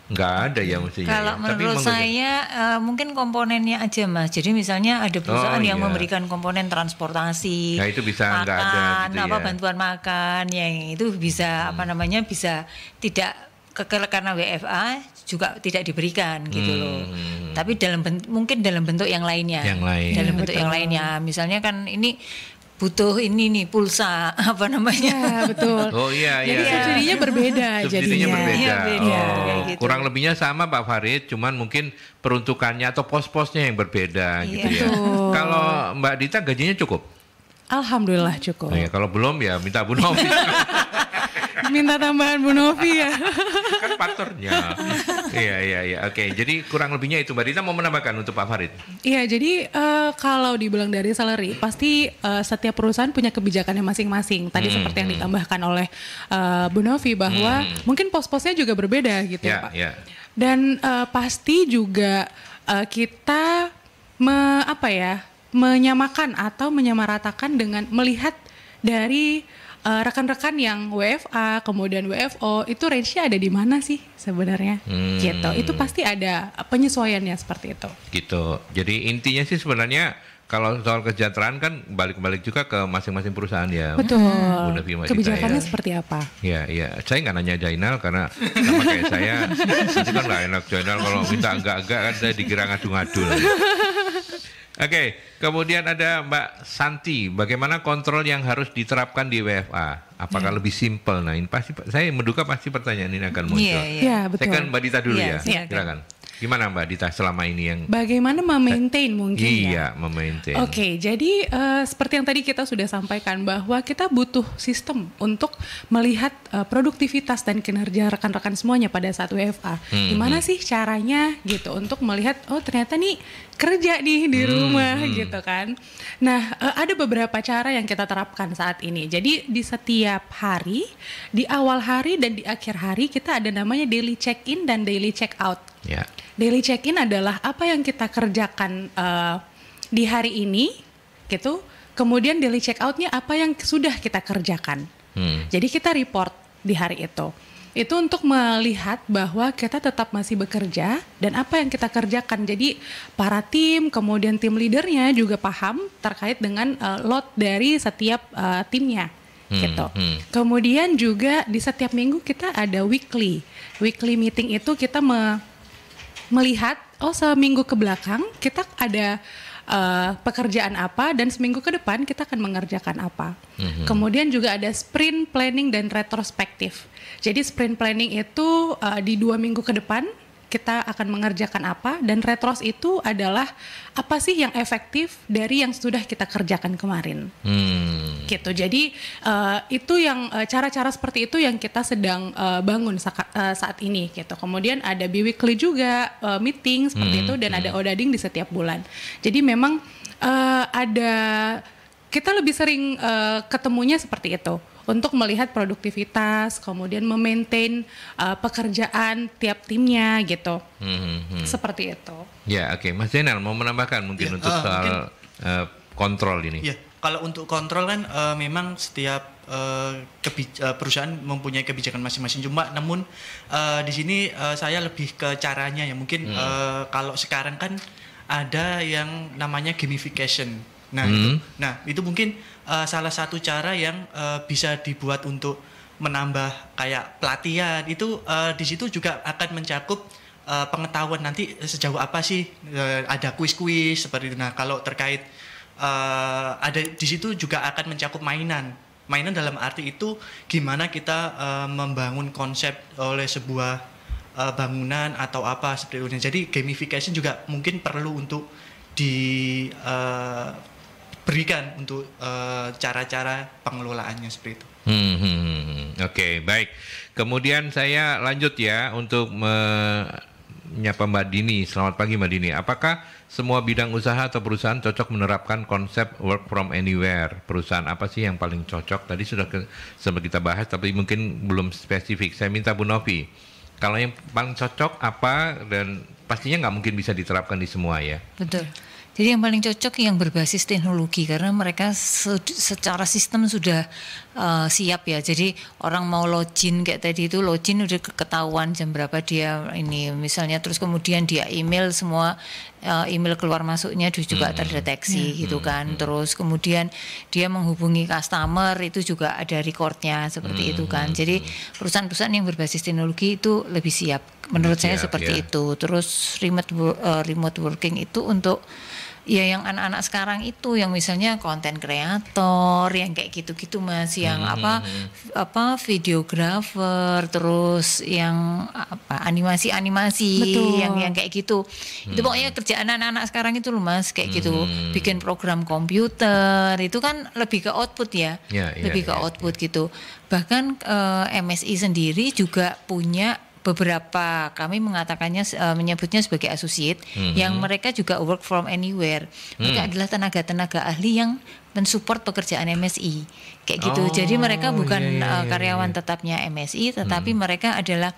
A: Nggak ada ya mestinya.
C: Kalau
A: ya.
C: menurut saya mungkin komponennya aja Mas. Jadi misalnya ada perusahaan yang memberikan komponen transportasi,
A: nah, itu bisa
C: makan,
A: nggak ada gitu ya.
C: bantuan makan, yang itu bisa bisa tidak karena WFA juga tidak diberikan gitu loh. Tapi mungkin dalam bentuk yang lainnya. Dalam bentuk yang lainnya. Misalnya kan ini butuh ini nih pulsa
D: Ya, betul.
A: Oh iya.
D: Jadi subsidinya berbeda
A: Subsidinya berbeda.
C: Iya, beda,
A: kayak
C: gitu.
A: Kurang lebihnya sama Pak Farid, cuman mungkin peruntukannya atau pos-posnya yang berbeda gitu ya. Kalau Mbak Dita gajinya cukup?
D: Alhamdulillah cukup.
A: Oh, ya, kalau belum ya minta Bu Novi.
D: Minta tambahan Bu Novi ya.
A: Kan partnernya. Iya. Oke, jadi kurang lebihnya itu. Mbak Dita mau menambahkan untuk Pak Farid?
D: Iya, jadi kalau dibilang dari salary, pasti setiap perusahaan punya kebijakannya masing-masing. Tadi seperti yang ditambahkan oleh Bu Novi bahwa mungkin pos-posnya juga berbeda gitu ya Pak. Dan pasti juga kita menyamakan atau menyamaratakan dengan melihat dari rekan-rekan yang WFA kemudian WFO itu range-nya ada di mana sih sebenarnya gitu. Itu pasti ada penyesuaiannya seperti itu.
A: Gitu. Jadi intinya sih sebenarnya kalau soal kesejahteraan kan balik-balik juga ke masing-masing perusahaan ya.
D: Betul. Kebijakannya
A: ya.
D: seperti apa?
A: Iya. Saya nggak nanya Jainal karena sama kayak saya. Itu kan nggak enak Jainal kalau minta agak-agak kan saya dikira ngadu-ngadu. Oke, kemudian ada Mbak Santi. Bagaimana kontrol yang harus diterapkan di WFA? Apakah lebih simpel? Nah, ini pasti saya menduga pasti pertanyaan ini akan muncul.
D: Iya, betul.
A: Saya kan Mbak Dita dulu ya.
C: Silakan.
A: Gimana Mbak Dita selama ini yang
D: bagaimana memaintain mungkin
A: Iya, memaintain.
D: Oke, jadi seperti yang tadi kita sudah sampaikan bahwa kita butuh sistem untuk melihat produktivitas dan kinerja rekan-rekan semuanya pada saat WFA. Gimana sih caranya gitu untuk melihat oh ternyata nih kerja nih di rumah gitu kan. Nah, ada beberapa cara yang kita terapkan saat ini. Jadi di setiap hari, di awal hari dan di akhir hari kita ada namanya daily check-in dan daily check-out.
A: Ya.
D: Daily check-in adalah apa yang kita kerjakan di hari ini gitu. Kemudian daily check-outnya apa yang sudah kita kerjakan. Jadi kita report di hari itu. Itu untuk melihat bahwa kita tetap masih bekerja dan apa yang kita kerjakan. Jadi para tim, kemudian tim leadernya juga paham terkait dengan load dari setiap timnya. Gitu. Kemudian juga di setiap minggu kita ada weekly meeting. Itu kita melihat seminggu ke belakang kita ada pekerjaan apa dan seminggu ke depan kita akan mengerjakan apa. Kemudian juga ada sprint planning dan retrospektif. Jadi sprint planning itu di 2 minggu ke depan kita akan mengerjakan apa, dan retros itu adalah apa sih yang efektif dari yang sudah kita kerjakan kemarin. Gitu. Jadi itu yang cara-cara seperti itu yang kita sedang bangun saat ini gitu. Kemudian ada biweekly juga meeting seperti itu, dan ada auditing di setiap bulan. Jadi memang ada, kita lebih sering ketemunya seperti itu untuk melihat produktivitas, kemudian memaintain pekerjaan tiap timnya gitu. Seperti itu.
A: Ya, oke. Mas Zainal mau menambahkan mungkin untuk soal kontrol ini.
B: Ya, kalau untuk kontrol kan memang setiap perusahaan mempunyai kebijakan masing-masing. Namun di sini saya lebih ke caranya ya. Mungkin kalau sekarang kan ada yang namanya gamification. Itu mungkin salah satu cara yang bisa dibuat untuk menambah kayak pelatihan itu, di situ juga akan mencakup pengetahuan nanti sejauh apa sih, ada kuis-kuis seperti itu. Nah, kalau terkait ada di situ juga akan mencakup mainan dalam arti itu gimana kita membangun konsep oleh sebuah bangunan atau apa seperti itu. Jadi gamification juga mungkin perlu untuk berikan untuk cara-cara pengelolaannya seperti itu.
A: Oke, baik. Kemudian saya lanjut ya untuk menyapa Mbak Dini. Selamat pagi Mbak Dini. Apakah semua bidang usaha atau perusahaan cocok menerapkan konsep work from anywhere? Perusahaan apa sih yang paling cocok? Tadi sudah sempat kita bahas, tapi mungkin belum spesifik. Saya minta Bu Novi, kalau yang paling cocok apa, dan pastinya nggak mungkin bisa diterapkan di semua ya.
C: Betul. Jadi yang paling cocok yang berbasis teknologi, karena mereka secara sistem sudah siap ya. Jadi orang mau login kayak tadi itu, login udah ketahuan jam berapa dia ini misalnya, terus kemudian dia email semua, email keluar masuknya juga terdeteksi gitu kan. Terus kemudian dia menghubungi customer itu juga ada recordnya seperti itu kan. Jadi perusahaan-perusahaan yang berbasis teknologi itu lebih siap menurut saya seperti itu. Terus remote working itu untuk ya yang anak-anak sekarang itu, yang misalnya konten kreator yang kayak gitu-gitu Mas, yang videographer, terus yang animasi yang kayak gitu. Itu pokoknya kerjaan anak-anak sekarang itu loh Mas, kayak gitu. Bikin program komputer itu kan lebih ke output ya. Lebih ke output gitu. Bahkan MSI sendiri juga punya beberapa, kami mengatakannya menyebutnya sebagai associate, yang mereka juga work from anywhere. Mereka adalah tenaga-tenaga ahli yang mensupport pekerjaan MSI kayak gitu. Jadi mereka bukan karyawan tetapnya MSI, tetapi mereka adalah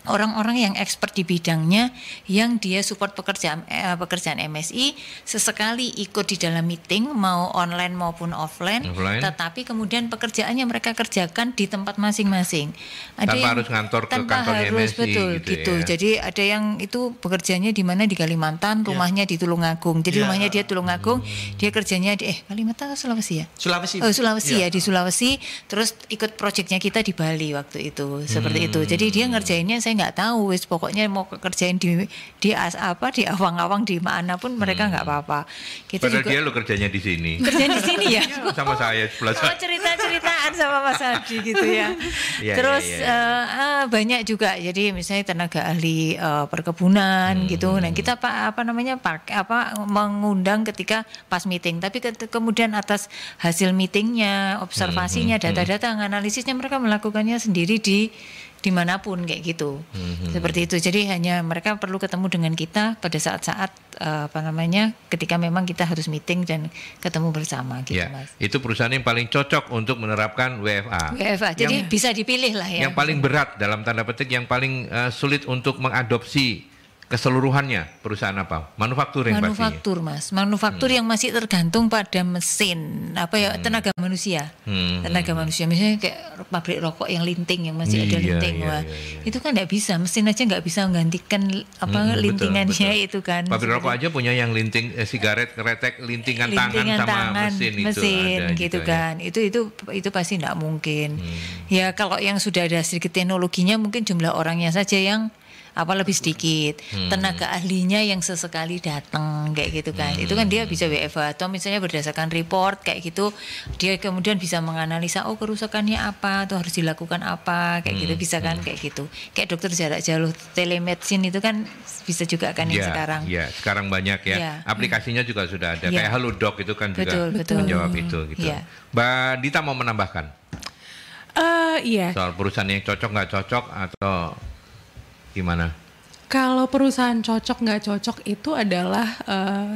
C: orang-orang yang expert di bidangnya, yang dia support pekerjaan MSI, sesekali ikut di dalam meeting mau online maupun offline. Tetapi kemudian pekerjaannya mereka kerjakan di tempat masing-masing. Ada
A: tanpa harus ngantor ke kantornya MSI,
C: betul gitu. Ya. Jadi ada yang itu pekerjaannya di mana, di Kalimantan, rumahnya di Tulungagung. Jadi rumahnya dia Tulungagung, dia kerjanya di Kalimantan atau Sulawesi ya?
B: Sulawesi.
C: Sulawesi ya, di Sulawesi. Terus ikut proyeknya kita di Bali waktu itu, seperti itu. Jadi dia ngerjainnya saya nggak tahu, pokoknya mau kerjain di awang-awang di mana pun mereka nggak apa-apa. Kita
A: padahal
C: juga,
A: dia lo kerjanya di sini.
C: Kerjanya di sini ya.
A: Sama saya sebelah saya.
C: Cerita-ceritaan sama Mas Adi gitu ya. Terus banyak juga. Jadi misalnya tenaga ahli perkebunan gitu. Nah kita mengundang ketika pas meeting. Tapi kemudian atas hasil meetingnya, observasinya, data-data, analisisnya mereka melakukannya sendiri dimanapun kayak gitu. Seperti itu. Jadi hanya mereka perlu ketemu dengan kita pada saat-saat ketika memang kita harus meeting dan ketemu bersama gitu Mas.
A: Itu perusahaan yang paling cocok untuk menerapkan WFA.
C: Jadi bisa dipilih lah ya.
A: Yang paling berat dalam tanda petik, yang paling sulit untuk mengadopsi keseluruhannya perusahaan apa? Manufaktur
C: Mas. Manufaktur yang masih tergantung pada mesin, tenaga manusia. Tenaga manusia, misalnya kayak pabrik rokok yang linting, yang masih ada linting. Itu kan nggak bisa, mesin aja nggak bisa menggantikan lintingannya betul. Itu kan.
A: Pabrik rokok aja punya yang linting sigaret, keretek, lintingan tangan sama mesin
C: gitu kan. Itu pasti nggak mungkin. Ya kalau yang sudah ada sedikit teknologinya, mungkin jumlah orangnya saja yang lebih sedikit. Tenaga ahlinya yang sesekali datang kayak gitu kan. Itu kan dia bisa WFH atau misalnya berdasarkan report kayak gitu dia kemudian bisa menganalisa kerusakannya apa atau harus dilakukan apa kayak gitu bisa kan kayak gitu. Kayak dokter jarak jauh telemedicine itu kan bisa juga kan yang sekarang.
A: Iya, sekarang banyak ya. Aplikasinya juga sudah ada. Kayak Halodoc itu kan juga
C: betul.
A: menjawab itu gitu. Mbak Dita mau menambahkan?
D: Iya.
A: Soal perusahaan yang cocok nggak cocok atau gimana?
D: Kalau perusahaan cocok nggak cocok itu adalah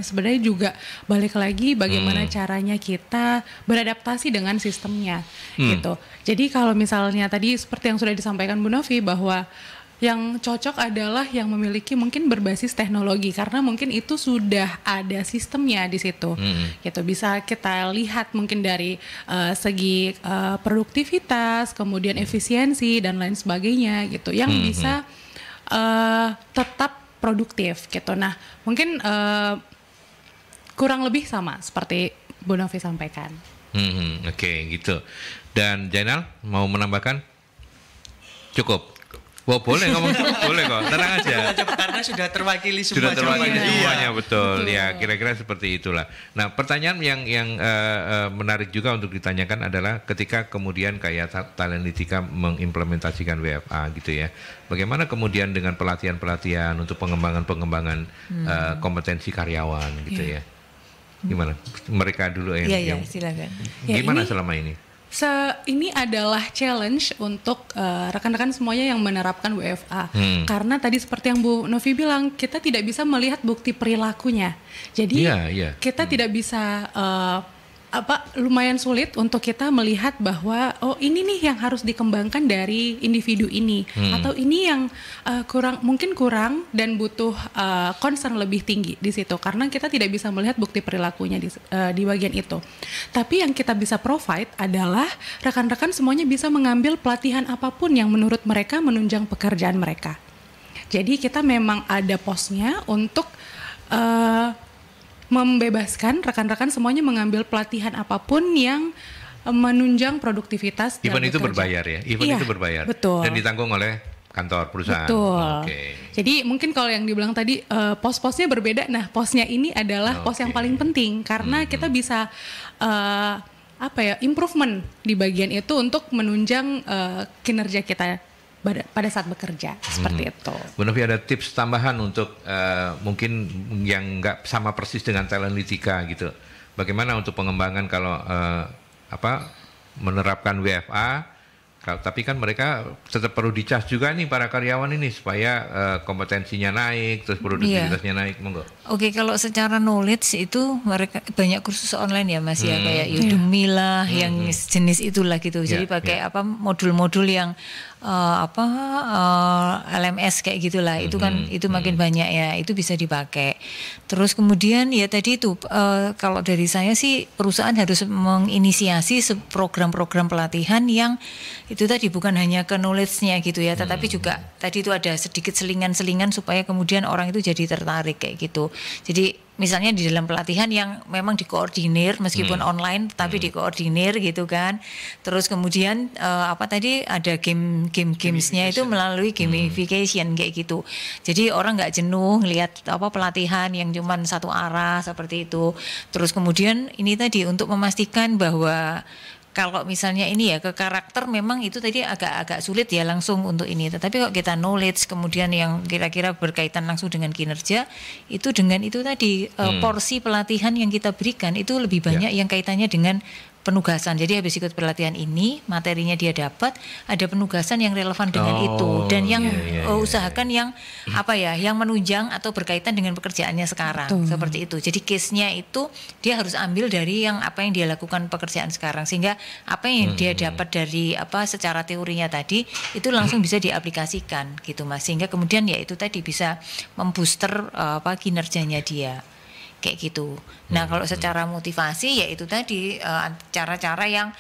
D: sebenarnya juga balik lagi bagaimana caranya kita beradaptasi dengan sistemnya gitu. Jadi kalau misalnya tadi seperti yang sudah disampaikan Bu Novi bahwa yang cocok adalah yang memiliki mungkin berbasis teknologi karena mungkin itu sudah ada sistemnya di situ. Gitu bisa kita lihat mungkin dari segi produktivitas, kemudian efisiensi dan lain sebagainya gitu yang bisa tetap produktif gitu. Nah, mungkin kurang lebih sama seperti Bu Novi sampaikan.
A: Oke, gitu. Dan Jainal mau menambahkan? Cukup. Boleh ngomong cukup, boleh kok. Tenang aja.
B: Karena sudah terwakili semua.
A: Sudah terwakili
B: jawabannya.
A: semuanya, betul. Ya, kira-kira seperti itulah. Nah, pertanyaan yang menarik juga untuk ditanyakan adalah ketika kemudian kayak Talentika mengimplementasikan WFA gitu ya. Bagaimana kemudian dengan pelatihan-pelatihan untuk pengembangan kompetensi karyawan gitu ya. Gimana? Mereka dulu yang
C: silakan.
A: Gimana selama ini?
D: Ini adalah challenge untuk rekan-rekan semuanya yang menerapkan WFA. Karena tadi seperti yang Bu Novi bilang, kita tidak bisa melihat bukti perilakunya. Jadi kita tidak bisa lumayan sulit untuk kita melihat bahwa ini nih yang harus dikembangkan dari individu ini atau ini yang mungkin kurang dan butuh concern lebih tinggi di situ karena kita tidak bisa melihat bukti perilakunya di bagian itu. Tapi yang kita bisa provide adalah rekan-rekan semuanya bisa mengambil pelatihan apapun yang menurut mereka menunjang pekerjaan mereka. Jadi kita memang ada posnya untuk membebaskan rekan-rekan semuanya mengambil pelatihan apapun yang menunjang produktivitas.
A: Event itu berbayar ya? Event itu berbayar?
D: Betul.
A: Dan ditanggung oleh kantor perusahaan?
D: Betul. Jadi mungkin kalau yang dibilang tadi pos-posnya berbeda, nah posnya ini adalah pos yang paling penting karena kita bisa improvement di bagian itu untuk menunjang kinerja kita pada saat bekerja seperti itu.
A: Bu Novi ada tips tambahan untuk mungkin yang nggak sama persis dengan Talentika gitu. Bagaimana untuk pengembangan kalau menerapkan WFA? Tapi kan mereka tetap perlu dicas juga nih para karyawan ini supaya kompetensinya naik, terus produktivitasnya naik, monggo.
C: Oke, kalau secara knowledge itu mereka banyak kursus online ya Mas ya, kayak Udemy lah, yang jenis itulah gitu. Jadi pakai modul-modul yang LMS kayak gitulah, itu kan itu makin banyak ya, itu bisa dipakai. Terus kemudian ya tadi itu kalau dari saya sih perusahaan harus menginisiasi program-program pelatihan yang itu tadi bukan hanya ke knowledge-nya gitu ya, tetapi juga tadi itu ada sedikit selingan-selingan supaya kemudian orang itu jadi tertarik kayak gitu. Jadi misalnya di dalam pelatihan yang memang dikoordinir meskipun online tetapi dikoordinir gitu kan. Terus kemudian ada gamesnya itu melalui gamification kayak gitu. Jadi orang nggak jenuh ngelihat pelatihan yang cuman satu arah seperti itu. Terus kemudian ini tadi untuk memastikan bahwa kalau misalnya ini ya ke karakter memang itu tadi agak sulit ya langsung untuk ini. Tetapi kalau kita knowledge kemudian yang kira-kira berkaitan langsung dengan kinerja itu dengan itu tadi porsi pelatihan yang kita berikan itu lebih banyak yang kaitannya dengan penugasan. Jadi habis ikut pelatihan ini materinya dia dapat, ada penugasan yang relevan dengan itu dan yang usahakan yang yang menunjang atau berkaitan dengan pekerjaannya sekarang. Seperti itu. Jadi case-nya itu dia harus ambil dari yang apa yang dia lakukan pekerjaan sekarang sehingga apa yang dia dapat dari secara teorinya tadi itu langsung bisa diaplikasikan gitu Mas. Sehingga kemudian ya itu tadi bisa membooster kinerjanya dia. Kayak gitu. Nah kalau secara motivasi ya itu tadi cara-cara yang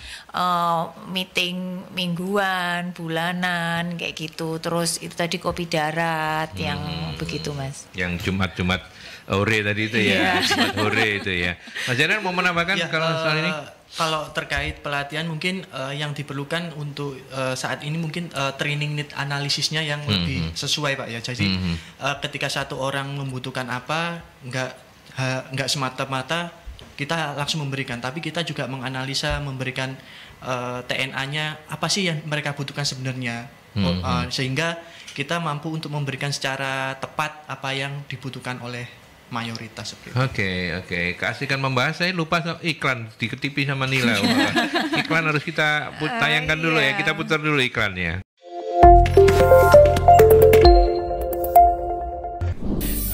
C: meeting mingguan, bulanan kayak gitu. Terus itu tadi kopi darat yang begitu Mas.
A: Yang Jumat-Jumat hore tadi itu ya, Smart hore itu ya. Mas Janan mau menambahkan kalau soal ini?
B: Kalau terkait pelatihan mungkin yang diperlukan untuk saat ini mungkin training need analisisnya yang lebih sesuai Pak ya. Jadi ketika satu orang membutuhkan apa, nggak semata-mata kita langsung memberikan, tapi kita juga menganalisa, memberikan TNA-nya apa sih yang mereka butuhkan sebenarnya, sehingga kita mampu untuk memberikan secara tepat apa yang dibutuhkan oleh mayoritas seperti itu.
A: Oke. Keasikan membahas, saya lupa iklan di TV sama Nila. Iklan harus kita tayangkan dulu ya, kita putar dulu iklannya.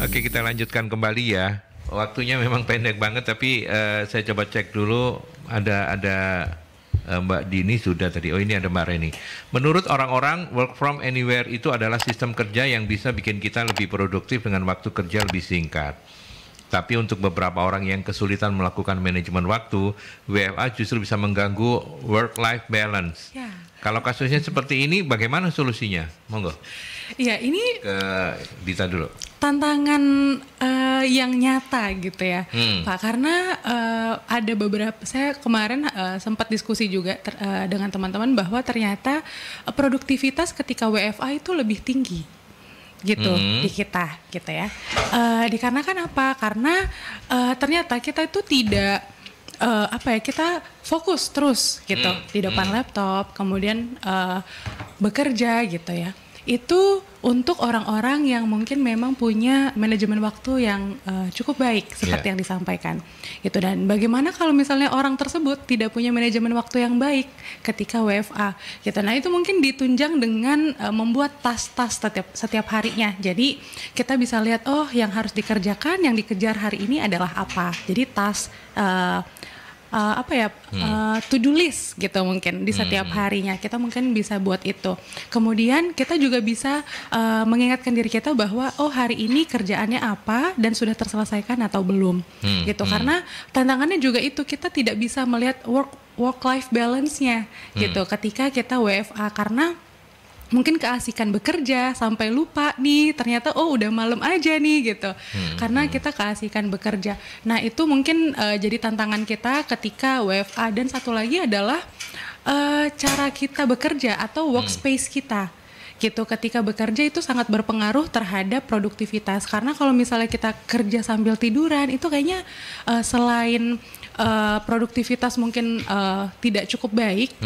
A: Oke, kita lanjutkan kembali ya. Waktunya memang pendek banget, tapi saya coba cek dulu ada Mbak Dini sudah tadi. Oh, ini ada Mbak Reni. Menurut orang-orang, work from anywhere itu adalah sistem kerja yang bisa bikin kita lebih produktif dengan waktu kerja lebih singkat. Tapi untuk beberapa orang yang kesulitan melakukan manajemen waktu, WFA justru bisa mengganggu work-life balance. Ya. Kalau kasusnya seperti ini, bagaimana solusinya? Monggo.
D: Iya, ini
A: ke Dita dulu.
D: Tantangan yang nyata gitu ya, Pak. Karena ada beberapa, saya kemarin sempat diskusi juga dengan teman-teman bahwa ternyata produktivitas ketika WFA itu lebih tinggi gitu di kita gitu ya. Dikarenakan apa? Karena ternyata kita itu tidak kita fokus terus gitu di depan laptop, kemudian bekerja gitu ya. Itu untuk orang-orang yang mungkin memang punya manajemen waktu yang cukup baik seperti yang disampaikan gitu. Dan bagaimana kalau misalnya orang tersebut tidak punya manajemen waktu yang baik ketika WFA gitu. Nah, itu mungkin ditunjang dengan membuat tas-tas setiap harinya. Jadi kita bisa lihat, oh, yang harus dikerjakan, yang dikejar hari ini adalah apa. Jadi tas to-do list gitu mungkin di setiap harinya kita mungkin bisa buat itu. Kemudian kita juga bisa mengingatkan diri kita bahwa oh, hari ini kerjaannya apa dan sudah terselesaikan atau belum gitu. Karena tantangannya juga itu, kita tidak bisa melihat work life balance-nya gitu ketika kita WFA, karena mungkin keasikan bekerja sampai lupa nih ternyata oh udah malam aja nih gitu, karena kita keasikan bekerja. Nah, itu mungkin jadi tantangan kita ketika WFA. Dan satu lagi adalah cara kita bekerja atau workspace kita gitu. Ketika bekerja itu sangat berpengaruh terhadap produktivitas, karena kalau misalnya kita kerja sambil tiduran itu kayaknya selain produktivitas mungkin tidak cukup baik,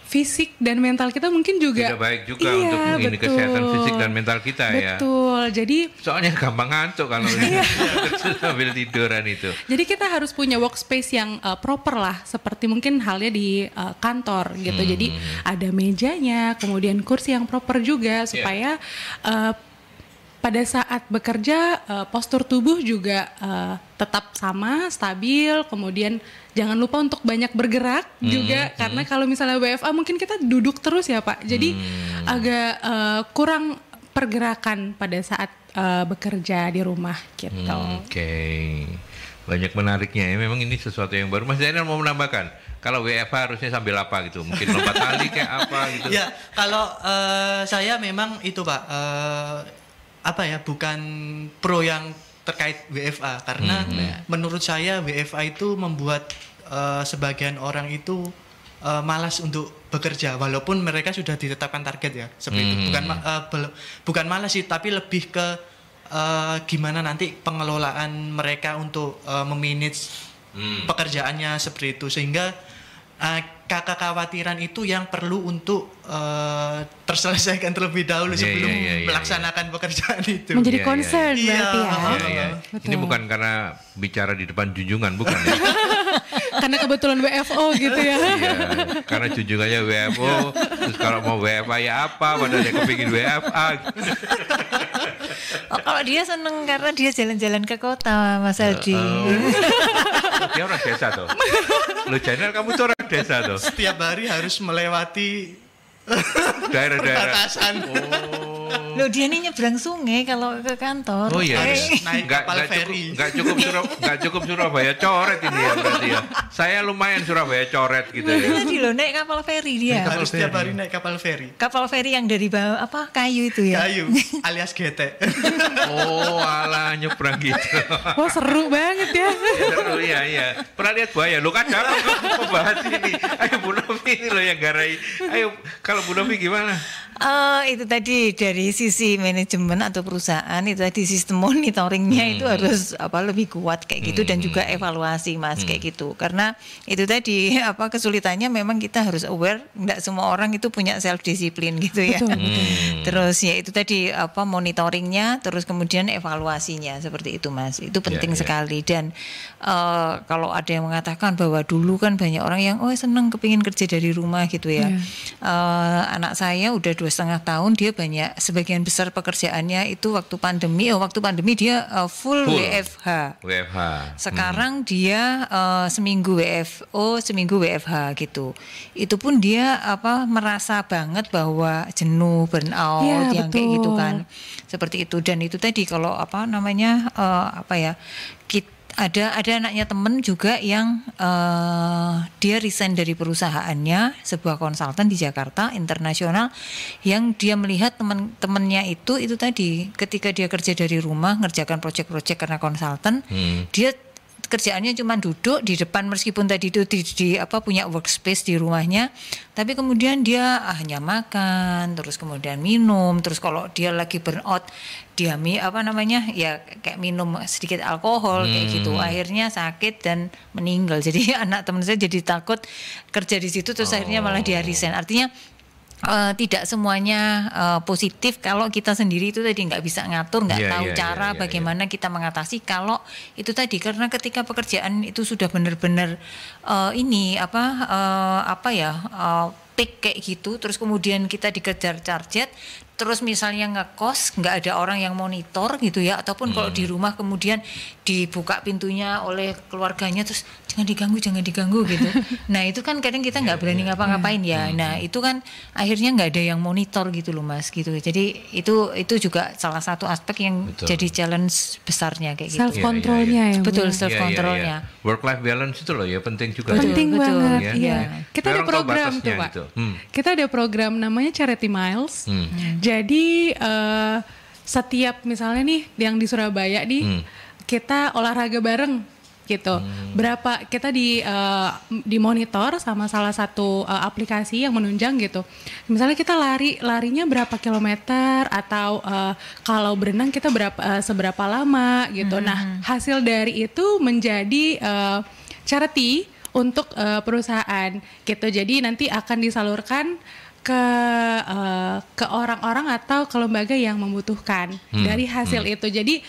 D: fisik dan mental kita mungkin juga
A: tidak baik juga untuk ini kesehatan fisik dan mental kita ya.
D: Betul. Jadi
A: soalnya gampang ngantuk kalau sambil tiduran itu.
D: Jadi kita harus punya workspace yang proper lah, seperti mungkin halnya di kantor gitu. Jadi ada mejanya, kemudian kursi yang proper juga supaya pada saat bekerja postur tubuh juga tetap sama, stabil. Kemudian jangan lupa untuk banyak bergerak juga, karena kalau misalnya WFA mungkin kita duduk terus ya Pak. Jadi agak kurang pergerakan pada saat bekerja di rumah gitu.
A: Oke. Banyak menariknya ya. Memang ini sesuatu yang baru. Mas Zainal mau menambahkan, kalau WFA harusnya sambil apa gitu? Mungkin lompat tali kayak apa gitu?
B: Ya, kalau saya memang itu Pak, bukan pro yang terkait WFA, karena menurut saya WFA itu membuat sebagian orang itu malas untuk bekerja, walaupun mereka sudah ditetapkan target ya seperti itu. Bukan malas sih, tapi lebih ke gimana nanti pengelolaan mereka untuk memanage pekerjaannya seperti itu, sehingga kekhawatiran itu yang perlu untuk terselesaikan terlebih dahulu sebelum melaksanakan pekerjaan itu.
D: Menjadi concern berarti ya.
A: Ini bukan karena bicara di depan junjungan, bukan ya?
D: Karena kebetulan WFO gitu ya.
A: Iya, karena junjungannya WFO, terus kalau mau WFA ya apa, padahal dia kepingin WFA.
C: Oh, kalau dia seneng karena dia jalan-jalan ke kota, Mas Aldi.
A: Dia orang desa tuh. Lu Jainal, kamu tuh orang desa tuh.
B: Setiap hari harus melewati
A: daerah-daerah
B: perbatasan.
A: Oh.
C: Loh dia nih nyebrang sungai kalau ke kantor.
A: Oh iya.
B: Naik kapal feri.
A: Nggak cukup Surabaya coret ini ya berarti ya. Saya lumayan Surabaya coret gitu ya.
C: Tadi loh naik kapal feri dia.
B: Harus setiap hari naik kapal feri.
C: Kapal feri yang dari bawah apa kayu itu ya?
B: Kayu alias getek.
A: Oh alah nyebrang gitu.
D: Wah seru banget ya.
A: Seru iya. Pernah lihat buaya? Lu kan jangan membahas ini. Ayo Bu Novi ini loh yang garai. Ayo kalau Bu Novi gimana?
C: Itu tadi dari sisi manajemen atau perusahaan itu tadi sistem monitoringnya itu harus lebih kuat kayak gitu dan juga evaluasi Mas kayak gitu karena itu tadi kesulitannya memang kita harus aware nggak semua orang itu punya self disiplin gitu ya. Terus ya itu tadi monitoringnya terus kemudian evaluasinya seperti itu Mas itu penting sekali dan kalau ada yang mengatakan bahwa dulu kan banyak orang yang seneng kepingin kerja dari rumah gitu ya. Anak saya udah 2,5 tahun dia banyak sebagian besar pekerjaannya itu waktu pandemi dia full WFH. Sekarang dia seminggu WFO seminggu WFH gitu. Itu pun dia merasa banget bahwa jenuh burnout yang betul. Kayak gitu kan. Seperti itu dan itu tadi kalau ada anaknya temen juga yang dia resign dari perusahaannya sebuah konsultan di Jakarta internasional yang dia melihat teman-temannya itu tadi ketika dia kerja dari rumah ngerjakan proyek-proyek karena konsultan dia kerjaannya cuma duduk di depan meskipun tadi itu punya workspace di rumahnya tapi kemudian dia hanya makan terus kemudian minum terus kalau dia lagi burnout dia kayak minum sedikit alkohol kayak gitu akhirnya sakit dan meninggal jadi anak teman saya jadi takut kerja di situ terus akhirnya malah dia resign artinya tidak semuanya positif kalau kita sendiri itu tadi nggak bisa ngatur nggak tahu cara bagaimana kita mengatasi kalau itu tadi karena ketika pekerjaan itu sudah benar-benar peak kayak gitu terus kemudian kita dikejar target terus misalnya ngekos nggak ada orang yang monitor gitu ya ataupun kalau di rumah kemudian dibuka pintunya oleh keluarganya terus jangan diganggu gitu nah itu kan kadang kita nggak berani ngapa-ngapain ya nah itu kan akhirnya nggak ada yang monitor gitu loh Mas gitu jadi itu juga salah satu aspek yang jadi challenge besarnya kayak gitu
D: self controlnya
C: betul self controlnya
A: work life balance itu loh ya penting juga
D: penting
C: betul,
D: banget kita ada program tuh Pak kita ada program namanya Charity Miles jadi setiap misalnya nih yang di Surabaya kita olahraga bareng gitu. Berapa kita dimonitor sama salah satu aplikasi yang menunjang gitu. Misalnya kita larinya berapa kilometer atau kalau berenang kita seberapa lama gitu. Nah, hasil dari itu menjadi charity untuk perusahaan gitu. Jadi nanti akan disalurkan ke orang-orang atau ke lembaga yang membutuhkan dari hasil itu. Jadi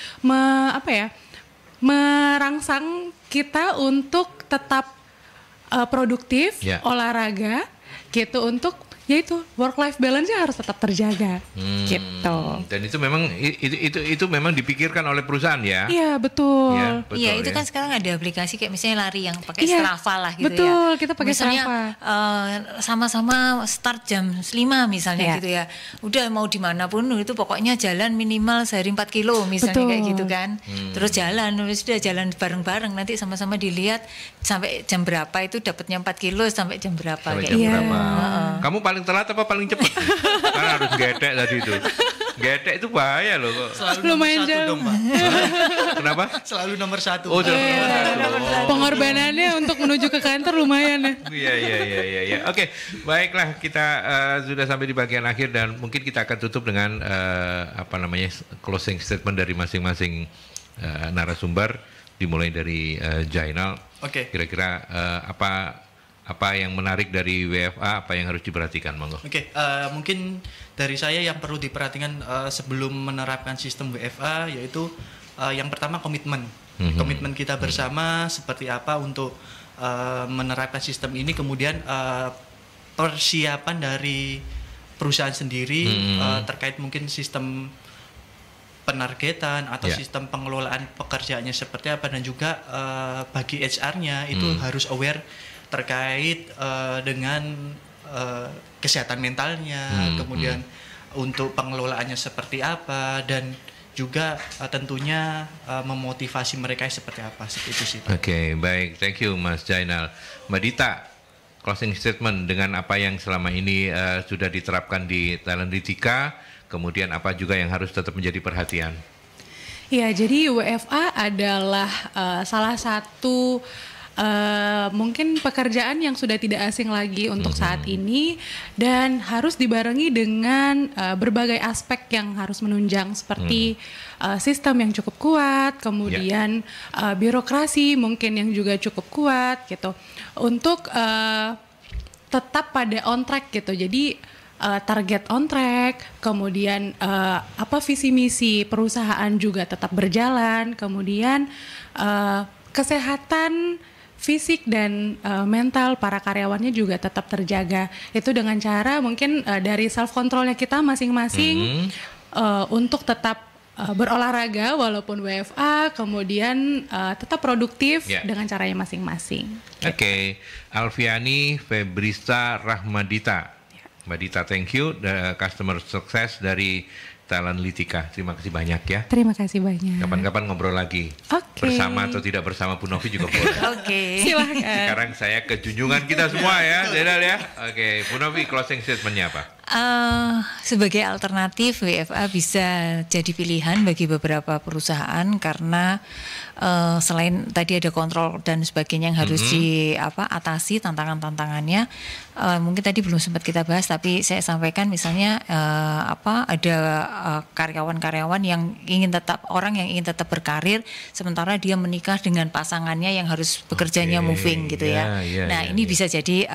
D: merangsang kita untuk tetap produktif, olahraga gitu untuk yaitu work life balance-nya harus tetap terjaga gitu.
A: Dan itu memang dipikirkan oleh perusahaan ya.
D: Iya, betul.
C: Iya, itu kan sekarang ada aplikasi kayak misalnya lari yang pakai Strava lah gitu
D: betul,
C: ya.
D: Kita pakai Strava.
C: Sama-sama start jam 5 misalnya gitu ya. Udah mau dimanapun itu pokoknya jalan minimal sehari 4 kilo misalnya kayak gitu kan. Terus sudah jalan bareng-bareng nanti sama-sama dilihat sampai jam berapa itu dapatnya 4 kilo sampai jam berapa
A: sampai
C: kayak
A: jam
C: gitu.
A: berapa. Kamu paling telat apa paling cepat? Karena harus getek tadi itu. Getek itu bahaya loh kok.
B: Selalu lumayan nomor 1 dong Pak.
A: Kenapa?
B: Selalu nomor 1.
A: Oh, nomor 1.
D: Pengorbanannya untuk menuju ke kantor lumayan ya.
A: Iya. Oke, baiklah kita sudah sampai di bagian akhir dan mungkin kita akan tutup dengan closing statement dari masing-masing narasumber dimulai dari Jainal.
B: Oke.
A: Kira-kira apa yang menarik dari WFA, apa yang harus diperhatikan, monggo?
B: Oke, mungkin dari saya yang perlu diperhatikan sebelum menerapkan sistem WFA yaitu yang pertama komitmen. Komitmen kita bersama seperti apa untuk menerapkan sistem ini, kemudian persiapan dari perusahaan sendiri terkait mungkin sistem penargetan atau sistem pengelolaan pekerjaannya seperti apa dan juga bagi HR-nya itu harus aware terkait dengan kesehatan mentalnya, kemudian untuk pengelolaannya seperti apa, dan juga tentunya memotivasi mereka seperti apa, seperti itu sih.
A: Oke, baik, thank you Mas Jainal. Mbak Dita, closing statement dengan apa yang selama ini sudah diterapkan di Talentika, kemudian apa juga yang harus tetap menjadi perhatian?
D: Ya, jadi WFA adalah salah satu mungkin pekerjaan yang sudah tidak asing lagi untuk saat ini, dan harus dibarengi dengan berbagai aspek yang harus menunjang seperti sistem yang cukup kuat, kemudian birokrasi mungkin yang juga cukup kuat gitu untuk tetap pada on track gitu. Jadi target on track, kemudian visi misi perusahaan juga tetap berjalan, kemudian kesehatan fisik dan mental para karyawannya juga tetap terjaga. Itu dengan cara mungkin dari self controlnya kita masing-masing untuk tetap berolahraga walaupun WFA, kemudian tetap produktif dengan caranya masing-masing.
A: Oke, Alfiani Febrista Rahmadita. Mbak Dita, thank you. The customer success dari Talentika. Terima kasih banyak ya.
D: Terima kasih banyak.
A: Kapan-kapan ngobrol lagi.
D: Oke.
A: Bersama atau tidak bersama Bu Novi juga boleh.
C: Oke.
D: Silakan.
A: Sekarang saya ke junjungan kita semua ya, Zainal ya. Oke, Bu Novi, closing statement-nya apa?
C: Sebagai alternatif, WFA bisa jadi pilihan bagi beberapa perusahaan karena selain tadi ada kontrol dan sebagainya yang harus atasi tantangan-tantangannya, mungkin tadi belum sempat kita bahas, tapi saya sampaikan misalnya ada karyawan-karyawan yang ingin tetap berkarir, sementara dia menikah dengan pasangannya yang harus bekerjanya moving gitu ya. Ini bisa jadi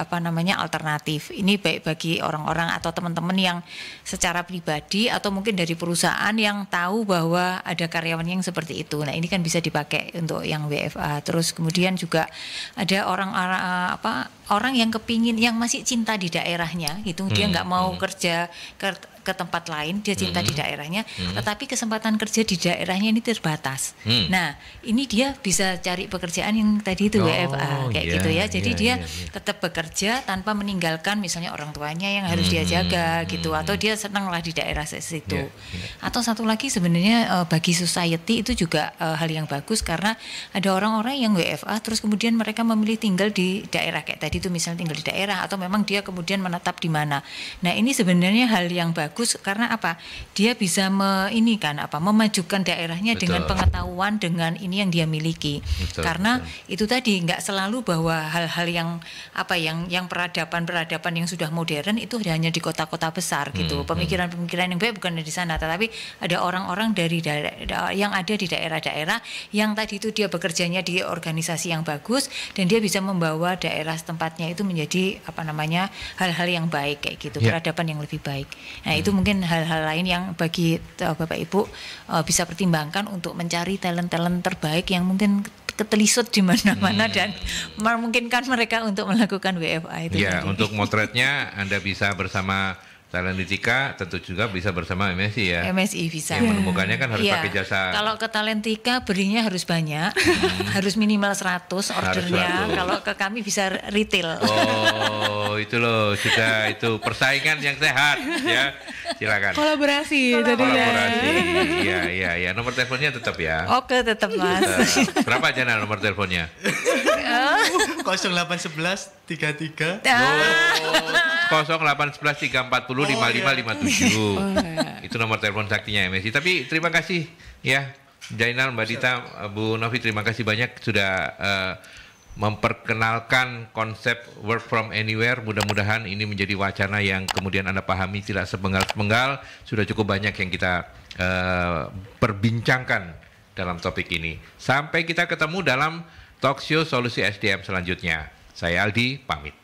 C: alternatif. Ini baik bagi orang-orang atau teman-teman yang secara pribadi atau mungkin dari perusahaan yang tahu bahwa ada karyawan yang seperti itu. Nah, ini kan bisa dipakai untuk yang WFA. Terus kemudian juga ada orang yang kepingin, yang masih cinta di daerahnya gitu. Dia nggak mau kerja ke tempat lain, dia cinta di daerahnya, tetapi kesempatan kerja di daerahnya ini terbatas. Nah, ini dia bisa cari pekerjaan yang tadi itu WFA kayak gitu ya. Jadi dia tetap bekerja tanpa meninggalkan misalnya orang tuanya yang harus dia jaga gitu, atau dia senanglah di daerah situ. Atau satu lagi sebenarnya bagi society itu juga hal yang bagus, karena ada orang-orang yang WFA terus kemudian mereka memilih tinggal di daerah kayak tadi itu, misalnya tinggal di daerah atau memang dia kemudian menetap di mana. Nah, ini sebenarnya hal yang bagus karena apa? Dia bisa memajukan daerahnya dengan pengetahuan, dengan ini yang dia miliki. Karena itu tadi nggak selalu bahwa hal-hal yang peradaban yang sudah modern itu hanya di kota-kota besar gitu. Pemikiran-pemikiran yang baik bukan di sana, tetapi ada orang-orang dari daerah yang ada di daerah-daerah yang tadi itu dia bekerjanya di organisasi yang bagus, dan dia bisa membawa daerah tempatnya itu menjadi hal-hal yang baik kayak gitu, peradaban yang lebih baik. Nah, itu mungkin hal-hal lain yang bagi Bapak Ibu bisa pertimbangkan untuk mencari talent-talent terbaik yang mungkin ketelisut di mana-mana dan memungkinkan mereka untuk melakukan WFA itu.
A: Ya, untuk motretnya Anda bisa bersama Talentika, tentu juga bisa bersama MSI ya.
C: MSI bisa.
A: Yang menemukannya kan harus pakai jasa.
C: Kalau ke Talentika berinya harus banyak, harus minimal 100 ordernya. Kalau ke kami bisa retail.
A: Oh, itu loh, sudah itu persaingan yang sehat ya. Silakan.
D: Kolaborasi.
A: Iya. Nomor teleponnya tetap ya.
C: Oke, tetap Mas.
A: Berapa aja nomor teleponnya?
B: 0811 33
A: 0811 340 5557. Itu nomor telepon saktinya MSI. Tapi terima kasih ya Jainal, Mbak Dita, Bu Novi, terima kasih banyak sudah memperkenalkan konsep work from anywhere. Mudah-mudahan ini menjadi wacana yang kemudian Anda pahami, tidak sepenggal-sepenggal. Sudah cukup banyak yang kita perbincangkan dalam topik ini. Sampai kita ketemu dalam talk show Solusi SDM selanjutnya. Saya Aldi, pamit.